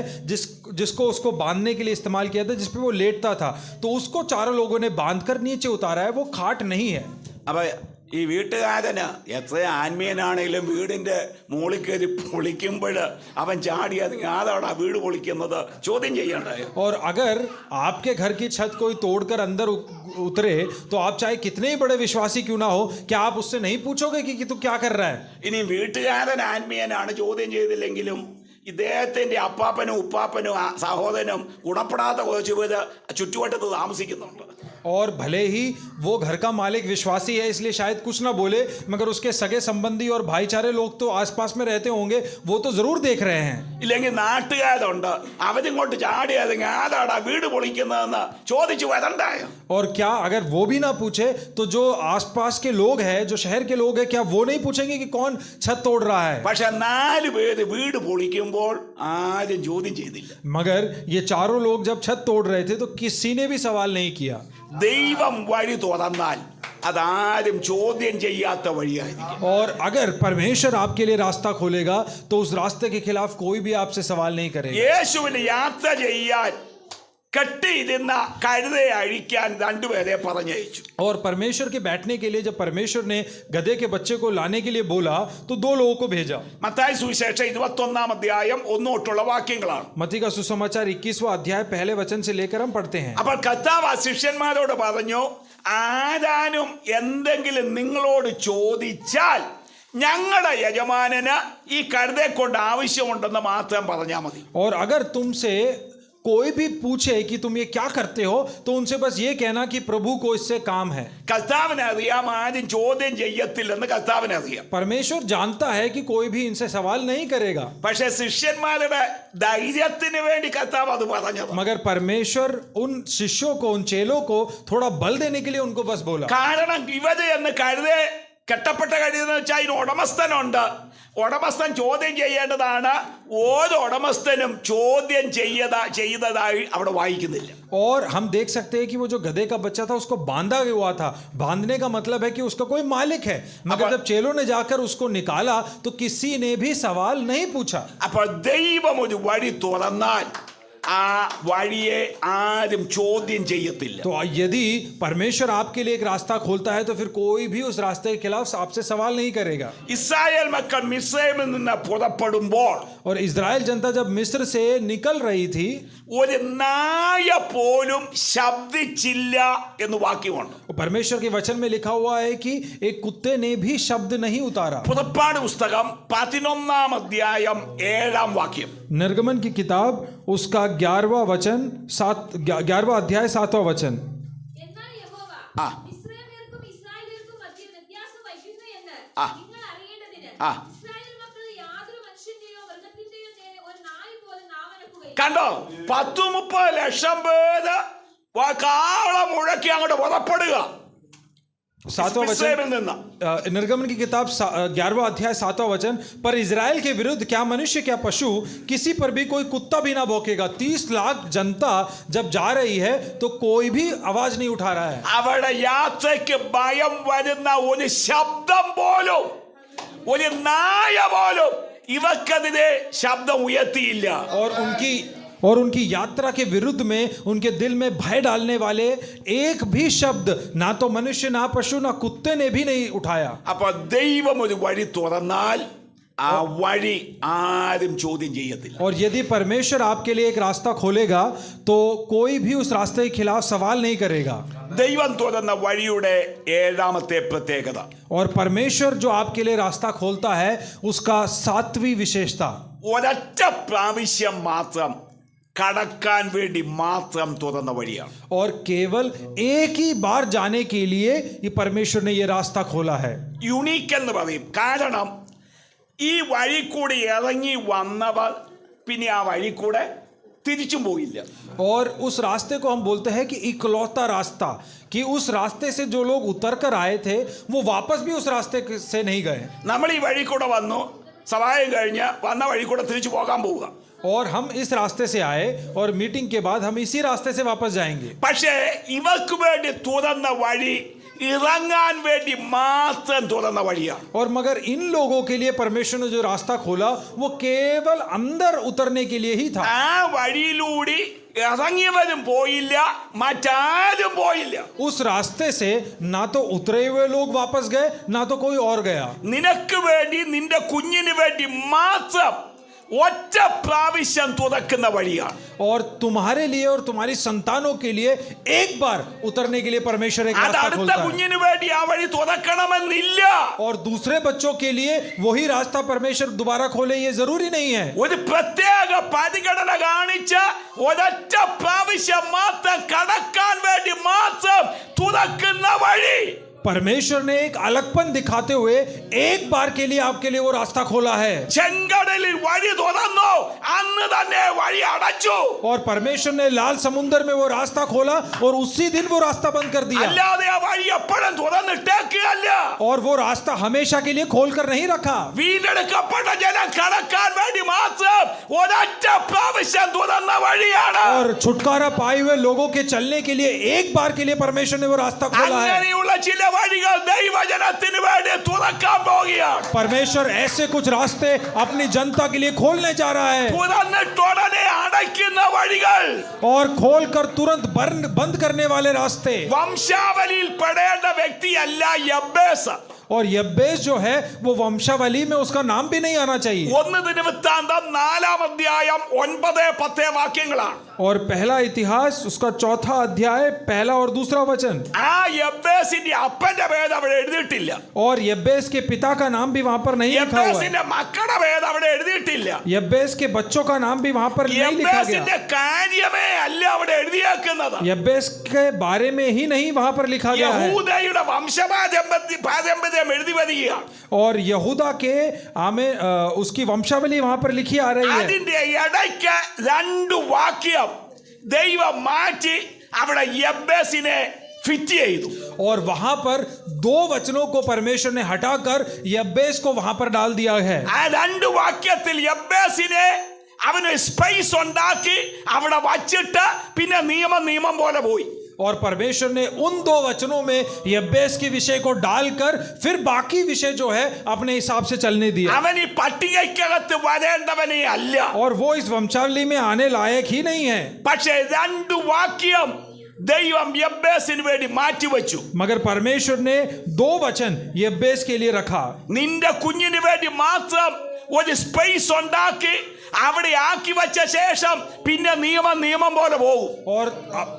जिसको उसको बांधने के लिए इस्तेमाल किया था, जिस पे वो लेटता था. तो उसको चारों लोगों ने बांधकर नीचे उतारा है, वो खाट नहीं है. അപ്പം ഈ വീട്ടുകാരന് എത്ര ആത്മീയനാണെങ്കിലും വീടിൻ്റെ മുകളിൽ കയറി പൊളിക്കുമ്പോൾ അവൻ ചാടിയത് അതാണ് വീട് പൊളിക്കുന്നത് ചോദ്യം ചെയ്യണ്ടായോ? और अगर आपके घर की छत कोई तोड़कर अंदर उतरे तो आप चाहे कितने ही बड़े विश्वासी क्यों ना हो, क्या आप उससे नहीं पूछोगे कि तू क्या कर रहा है? ഇനി വീട്ടുകാരൻ ആത്മീയനാണ്, ചോദ്യം ചെയ്തില്ലെങ്കിലും ഇദ്ദേഹത്തിൻ്റെ അപ്പാപ്പനും ഉപ്പാപ്പനും സഹോദരനും ഗുണപ്പെടാത്ത കുറച്ച് പേര് ചുറ്റുവട്ടത്ത് താമസിക്കുന്നുണ്ട്. और भले ही वो घर का मालिक विश्वासी है इसलिए शायद कुछ ना बोले, मगर उसके सगे संबंधी और भाईचारे लोग तो आसपास में रहते होंगे, वो तो जरूर देख रहे हैं. ഇല്ലെങ്കിൽ നാട്ടുകാരുണ്ട്, അവരിങ്ങോട്ട് ചാടിയതെങ്കിൽ ആരാടാ വീട് പൊളിക്കുന്നതെന്ന് ചോദിച്ചു വരണ്ടായോ? और क्या अगर वो भी ना पूछे तो जो आसपास के लोग हैं, जो शहर के लोग हैं, क्या वो नहीं पूछेंगे कि कौन छत तोड़ रहा है? പക്ഷെ 4 പേര് വീട് പൊളിക്കുമ്പോൾ ആരും ചോദ്യം ചെയ്തില്ല. मगर ये चारों लोग जब छत तोड़ रहे थे तो किसी ने भी सवाल नहीं किया. ദൈവം വഴി തുറന്നാൽ അതാരും ചോദ്യം ചെയ്യാത്ത വഴിയായിരിക്കും. और अगर परमेश्वर आपके लिए रास्ता खोलेगा तो उस रास्ते के खिलाफ कोई भी आपसे सवाल नहीं करेगा. യേശുവിന് യാത്ര ചെയ്യാൻ കെട്ടിയിരുന്ന കഴുതയെ അഴിക്കാൻ 2 പേരെ പറഞ്ഞയച്ചു. और परमेश्वर के बैठने के लिए जब परमेश्वर ने गधे के बच्चे को लाने के लिए बोला तो 2 लोगों को भेजा. മത്തായി സുവിശേഷം 21 അധ്യായം 1 തൊട്ടുള്ള വാക്യങ്ങളാണ്. मत्ती का सुसमाचार 21वां अध्याय पहले वचन से लेकर हम पढ़ते हैं. അപ്പോൾ കർത്താവ് ശിഷ്യന്മാരോട് പറഞ്ഞു, ആരാനും എന്തെങ്കിലും നിങ്ങളോട് ചോദിച്ചാൽ ഞങ്ങളുടെ യജമാനന് ഈ കഴുതയെ കൊണ്ട് ആവശ്യമുണ്ടെന്ന് മാത്രം പറഞ്ഞാൽ മതി. और अगर तुमसे कोई भी पूछे कि तुम ये क्या करते हो तो उनसे बस ये कहना कि प्रभु को इससे काम है. കർത്താവിനെ അറിയാം ആരും ചോദ്യം ചെയ്യത്തില്ലെന്ന് കർത്താവിനെ അറിയാം. परमेश्वर जानता है कि कोई भी इनसे सवाल नहीं करेगा. പക്ഷേ ശിഷ്യന്മാരുടെ ധൈര്യത്തിന് വേണ്ടി കർത്താവ് അത് പറഞ്ഞത്. मगर परमेश्वर उन शिष्यों को, उन चेलों को थोड़ा बल देने के लिए उनको बस बोला. കാരണം ഇവര് എന്ന് കഴുതേ കെട്ടപ്പെട്ട കഴുതെന്ന് വെച്ചാൽ അതിന് ഉടമസ്ഥനുണ്ട്. ഉടമസ്ഥൻ ചോദ്യം ചെയ്യേണ്ടതാണ്. ഓരോ ഉടമസ്ഥനും ചോദ്യം ചെയ്തതായി അവിടെ വായിക്കുന്നില്ല. और हम देख सकते हैं कि वो जो गधे का बच्चा था उसको बांधा हुआ था. बांधने का मतलब है कि उसका कोई मालिक है. मगर जब चेलों ने जाकर उसको निकाला तो किसी ने भी सवाल नहीं पूछा. അപ്പോൾ ദൈവം ഒരു വഴി തുറന്നാൽ ആ വഴിയെ ആരും ചോദ്യം ചെയ്യത്തില്ല. तो यदि परमेश्वर आपके लिए एक रास्ता खोलता है तो फिर कोई भी उस रास्ते के खिलाफ आपसे सवाल नहीं करेगा. ഇസ്രായേൽ മക്കൾ മിസ്രൈമിൽ നിന്ന് പുറപ്പെടുമ്പോൾ और इजराइल जनता जब मिस्र से निकल रही थी ഒരു നായ പോലും ശബ്ദിച്ചില്ല എന്ന് വാക്യമുണ്ട്. परमेश्वर के वचन में लिखा हुआ है कि एक कुत्ते ने भी शब्द नहीं उतारा. പുറപ്പാട് പുസ്തകം 11 അധ്യായം 7 വാക്യം. निर्गमन की किताब उसका 11वां अध्याय 7वां वचन. എന്നാൽ യഹോവ ആ. മിസ്രയീമ്യർക്കും ഇസ്രായേല്യർക്കും മധ്യേ വ്യത്യാസം വയ്ക്കുന്നു എന്ന് ആ. നിങ്ങൾ അറിയേണ്ടതിന് ആ. ഇസ്രായേൽ മക്കൾ യാതൊരു മനുഷ്യന്റെയോ മൃഗത്തിന്റെയോ നേരെ ഒരു നായ പോലും നാവനക്കുകയില്ല. കണ്ടോ, 10-30 ലക്ഷം പേര് കാളം മുഴക്കി അങ്ങോട്ട് പുറപ്പെടുക 7वां മിസ്രൈമിൽ वचन. നിന്ന്. निर्गमन की किताब 11वां अध्याय 7वां वचन. पर इजराइल के विरुद्ध क्या मनुष्य क्या पशु, किसी पर भी कोई कुत्ता भी ना भौंकेगा. 30 लाख जनता जब जा रही है तो कोई भी आवाज नहीं उठा रहा है. അവിടെ യാത്രയ്ക്ക് ഭയം വരുന്ന ഒരു ശബ്ദം പോലും, ഒരു നായ പോലും ഇവർക്കെതിരെ ശബ്ദം ഉയർത്തിയില്ല. और उनकी यात्रा के विरुद्ध में उनके दिल में भय डालने वाले एक भी शब्द ना तो मनुष्य, ना पशु, ना कुत्ते ने भी नहीं उठाया. അപ്പോൾ ദൈവം ഒരു വഴി തുറന്നാൽ ആ വഴി ആരും ചോദ്യം ചെയ്യത്തില്ല. और यदि परमेश्वर आपके लिए एक रास्ता खोलेगा तो कोई भी उस रास्ते के खिलाफ सवाल नहीं करेगा. ദൈവം തുറന്ന വഴിയുടെ 7ാമത്തെ പ്രത്യേകത, और परमेश्वर जो आपके लिए रास्ता खोलता है उसका 7वीं विशेषता, ഒരൊറ്റ പ്രാവശ്യം മാത്രം കടക്കാൻ വേണ്ടി മാത്രം തുറന്ന വഴിയാണ്. और केवल एक ही बार जाने के लिए ये परमेश्वर ने ये रास्ता खोला है. യുണീക്ക് എന്ന് പറയും. കാരണം ഈ വഴി കൂടി ഇറങ്ങി വന്നവർ പിന്നെ ആ വഴി കൂടെ തിരിച്ചും പോയില്ല. और उस रास्ते को हम बोलते हैं कि इकलौता रास्ता, कि उस रास्ते से जो लोग उतर कर आए थे वो वापस भी उस रास्ते से नहीं गए. നമ്മൾ ഈ വഴി കൂടെ വന്നു, സഭായം കഴിഞ്ഞ് വന്ന വഴി കൂടെ തിരിച്ചു പോകാൻ പോവുക. और हम इस रास्ते से आए और मीटिंग के बाद हम इसी रास्ते से वापस जाएंगे. പക്ഷേ ഇവർക്ക് വേണ്ടി തുറന്ന വഴി ഇറങ്ങാൻ വേണ്ടി മാത്രം തുറന്ന വഴിയാണ്. और मगर इन लोगों के लिए परमेश्वर ने जो रास्ता खोला वो केवल अंदर उतरने के लिए ही था. ആ വഴിയിലൂടെ ഇറങ്ങിയവരും പോയില്ല, മറ്റാരും പോയില്ല. उस रास्ते से ना तो उतरे हुए लोग वापस गए ना तो कोई और गया. നിനക്ക് വേണ്ടി നിന്റെ കുഞ്ഞിന് വേണ്ടി മാത്രം ഒറ്റ പ്രാവശ്യം തുറക്കുന്ന വഴിയാണ്. और तुम्हारे लिए और तुम्हारी संतानों के लिए एक बार उतरने के लिए परमेश्वर एक അത് रास्ता അടുത്ത खोलता है. കുഞ്ഞിന് വേണ്ടി ആ വഴി തുറക്കണമെന്നില്ല. और दूसरे बच्चों के लिए वही रास्ता परमेश्वर दोबारा खोले ये जरूरी नहीं है. ഒരു പ്രത്യേക പരിഗണന കാണിച്ച് ഒരൊറ്റ പ്രാവശ്യം മാത്രം കടക്കാൻ വേണ്ടി മാത്രം തുറക്കുന്ന വഴി. परमेश्वर ने एक अलगपन दिखाते हुए एक बार के लिए आपके लिए वो रास्ता खोला है. ചെങ്കടലിൽ വഴി തുറന്നു, അന്ന് തന്നെ വഴി അടച്ചു. और परमेश्वर ने लाल समुद्र में वो रास्ता खोला और उसी दिन वो रास्ता बंद कर दिया. അല്ലാതെ ആ വഴി എപ്പോഴും തുറന്നിട്ടേക്കുകയല്ല. और वो रास्ता हमेशा के लिए खोल कर नहीं रखा. വീണ്ടെടുക്കപ്പെട്ട ജനം കടക്കാൻ വേണ്ടി മാത്രം ഒരൊറ്റ പ്രാവശ്യം തുറന്ന വഴിയാണ്. और छुटकारा पाए हुए लोगों के चलने के लिए एक बार के लिए परमेश्वर ने वो रास्ता खोला है. അങ്ങനെയുള്ള ചില വഴികൾ ദൈവജനത്തിന് വേണ്ടി തുറക്കാൻ പോവുകയാണ്. परमेश्वर ऐसे कुछ रास्ते अपनी जनता के लिए खोलने जा रहा है. തുറന്നിട്ടുടനെ അടയ്ക്കുന്ന വഴികൾ, और खोलकर तुरंत बंद करने वाले रास्ते. വംശാവലിയിൽ പെടേണ്ട വ്യക്തിയല്ല യബ്ബേസ്. और यब्बेस जो है वो वंशावली में उसका नाम भी नहीं आना चाहिए. ഒന്ന് ദിനവൃത്താന്തം 4-ാം അധ്യായം 9-10 വാക്യങ്ങളാണ്. और पहला इतिहास उसका 4था अध्याय पहला और दूसरा वचन. ആ യബ്ബേസിന്റെ അപ്പന്റെ പേര് അവിടെ എഴുതിയിട്ടില്ല. और यब्बेस के पिता का नाम भी वहां पर नहीं लिखा हुआ है. യബ്ബേസിന്റെ മക്കളുടെ പേര് അവിടെ എഴുതിയിട്ടില്ല. यब्बेस के बच्चों का नाम भी वहां पर नहीं लिखा യബ്ബേസിന്റെ गया. കാര്യമേ അല്ല അവിടെ എഴുതിയേക്കുന്നത്. यब्बेस के बारे में ही नहीं वहां पर लिखा गया है. യഹൂദയുടെ വംശപാരമ്പര്യം എഴുതി വരികയാണ്. और यहूदा के उसकी वंशावली वहां पर लिखी आ रही है. അതിന്റെ ഇടയ്ക്ക് 2 വാക്യം ദൈവം മാറ്റി അവിടെ യബ്ബേസിനെ ഫിറ്റ് ചെയ്തു. और वहां पर 2 वचनों को परमेश्वर ने हटाकर यब्बेस को वहां पर डाल दिया है. ആ 2 വാക്യത്തിൽ യബ്ബേസിനെ അവന് സ്പേസ് ഉണ്ടാക്കി അവിടെ വച്ചിട്ട് പിന്നെ നിയമം പോലെ പോയി. और परमेश्वर ने उन 2 वचनों में यब्बेस के विषय को डालकर फिर बाकी विषय जो है अपने हिसाब से चलने दिया. അവൻ ഈ പട്ടികയ്ക്കകത്ത് വരേണ്ടവനെ അല്ല. और वो इस वंशावली में आने लायक ही नहीं है. പക്ഷേ 2 വാക്യം ദൈവം യബ്ബേസിന് വേണ്ടി മാറ്റിവെച്ചു. मगर परमेश्वर ने 2 वचन यब्बेस के लिए रखा. നിന്റെ കുഞ്ഞിന് വേണ്ടി മാത്രം ഒരു സ്പേസ് ഉണ്ടാക്കി അവിടെ ആക്കി വെച്ച ശേഷം പിന്നെ നിയമം പോലെ പോകും. और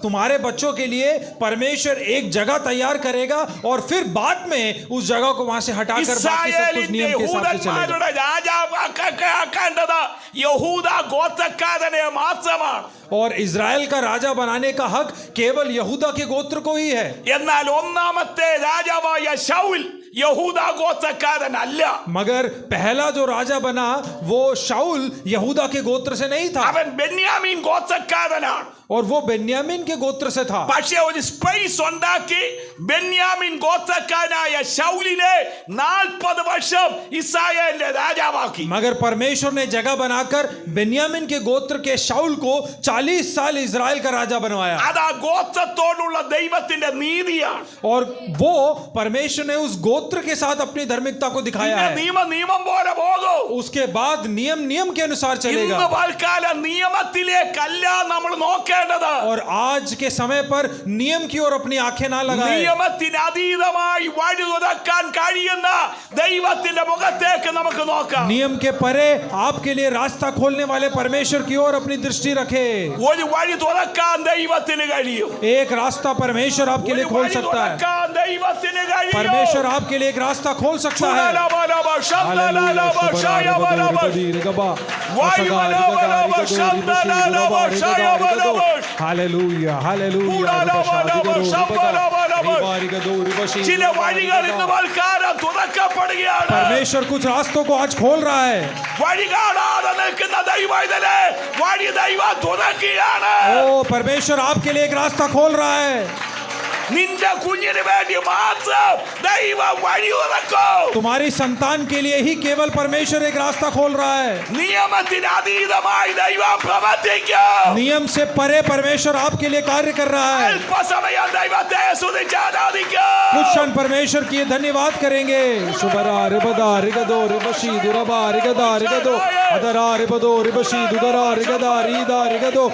तुम्हारे बच्चों के लिए परमेश्वर एक जगह तैयार करेगा और फिर बाद में उस जगह को वहां से हटाकर बाकी सब कुछ नियम के हिसाब से चलेगा. യഹൂദന്മാരുടെ രാജാവാക്കേണ്ടത് യഹൂദ ഗോത്രക്കാരനെ മാത്രമാണ്. और इजराइल का राजा बनाने का हक केवल यहूदा के गोत्र को ही है. എന്നാൽ ഒന്നാമത്തെ രാജാവായ ശൗൽ യഹൂദ ഗോത്രക്കാരനല്ല. मगर पहला जो राजा बना वो शाऊल यहूदा के गोत्र से नहीं था. അവൻ ബെന്യാമീൻ ഗോത്രക്കാരനാണ്. और वो बेन्यामीन के गोत्र से था. പക്ഷേ ഒരു സ്പേസ് ഉണ്ടാക്കി ബെന്യാമീൻ ഗോത്രക്കാരനായ ശൗലിനെ 40 വർഷം ഇസ്രായേലിന്റെ രാജാവാക്കി. मगर परमेश्वर ने जगह बनाकर बेन्यामीन के गोत्र के शाऊल को 40 साल इजराइल का राजा बनवाया. അത് ആ ഗോത്രത്തോടുള്ള ദൈവത്തിന്റെ നീതിയാണ്. और वो परमेश्वर ने उस गोत्र के साथ अपनी धार्मिकता को दिखाया है. നിയമം പോലെ പോകും. उसके बाद नियम के अनुसार ഇന്ന് चलेगा. തൽക്കാലം നിയമത്തിലേക്കല്ല നമ്മൾ നോക്കേണ്ടത്. और आज के समय पर नियम की ओर अपनी आंखें ना लगाएं. നിയമത്തിന് അതീതമായി വഴി തുറക്കാൻ കഴിയുന്ന ദൈവത്തിന്റെ മുഖത്തേക്ക് നമുക്ക് നോക്കാം. नियम के परे आपके लिए रास्ता खोलने वाले परमेश्वर की ओर अपनी दृष्टि रखे. ഒരു വഴി തുറക്കാൻ ദൈവത്തിന് കഴിയും. एक रास्ता परमेश्वर आपके लिए खोल सकता है. ദൈവത്തിന് കഴിയും. परमेश्वर आपके लिए एक रास्ता खोल सकता है. Hallelujah hallelujah. ചില വഴികൾ ഇന്ന് തൽക്കാലം തുറക്കപ്പെടുകയാണ്. परमेश्वर कुछ रास्तों को आज खोल रहा है. വഴി കാണാതെ നിൽക്കുന്ന ദൈവത്തിലെ വഴി ദൈവം തുറക്കുകയാണ്. ओ परमेश्वर आपके लिए एक रास्ता खोल रहा है. നിന്റെ കുഞ്ഞിന് വേണ്ടി മാത്രം ദൈവം വഴിയൊരുക്കും. तुम्हारी संतान के लिए ही केवल परमेश्वर एक रास्ता खोल रहा है. നിയമത്തിന് അതീതമായി ദൈവം പ്രവർത്തിക്കും. नियम से परे परमेश्वर आपके लिए कार्य कर रहा है. അല്പസമയം ദൈവത്തെ സ്തുതിച്ച് ആരാധിക്കും. कुछ क्षण परमेश्वर की धन्यवाद करेंगे. शुभरा रिबदा रिगदो रिबशी दुरबा रिगदा रिगदो अदरा रिबदो रिबशी दुदरा रिगदा रीदा रिगदो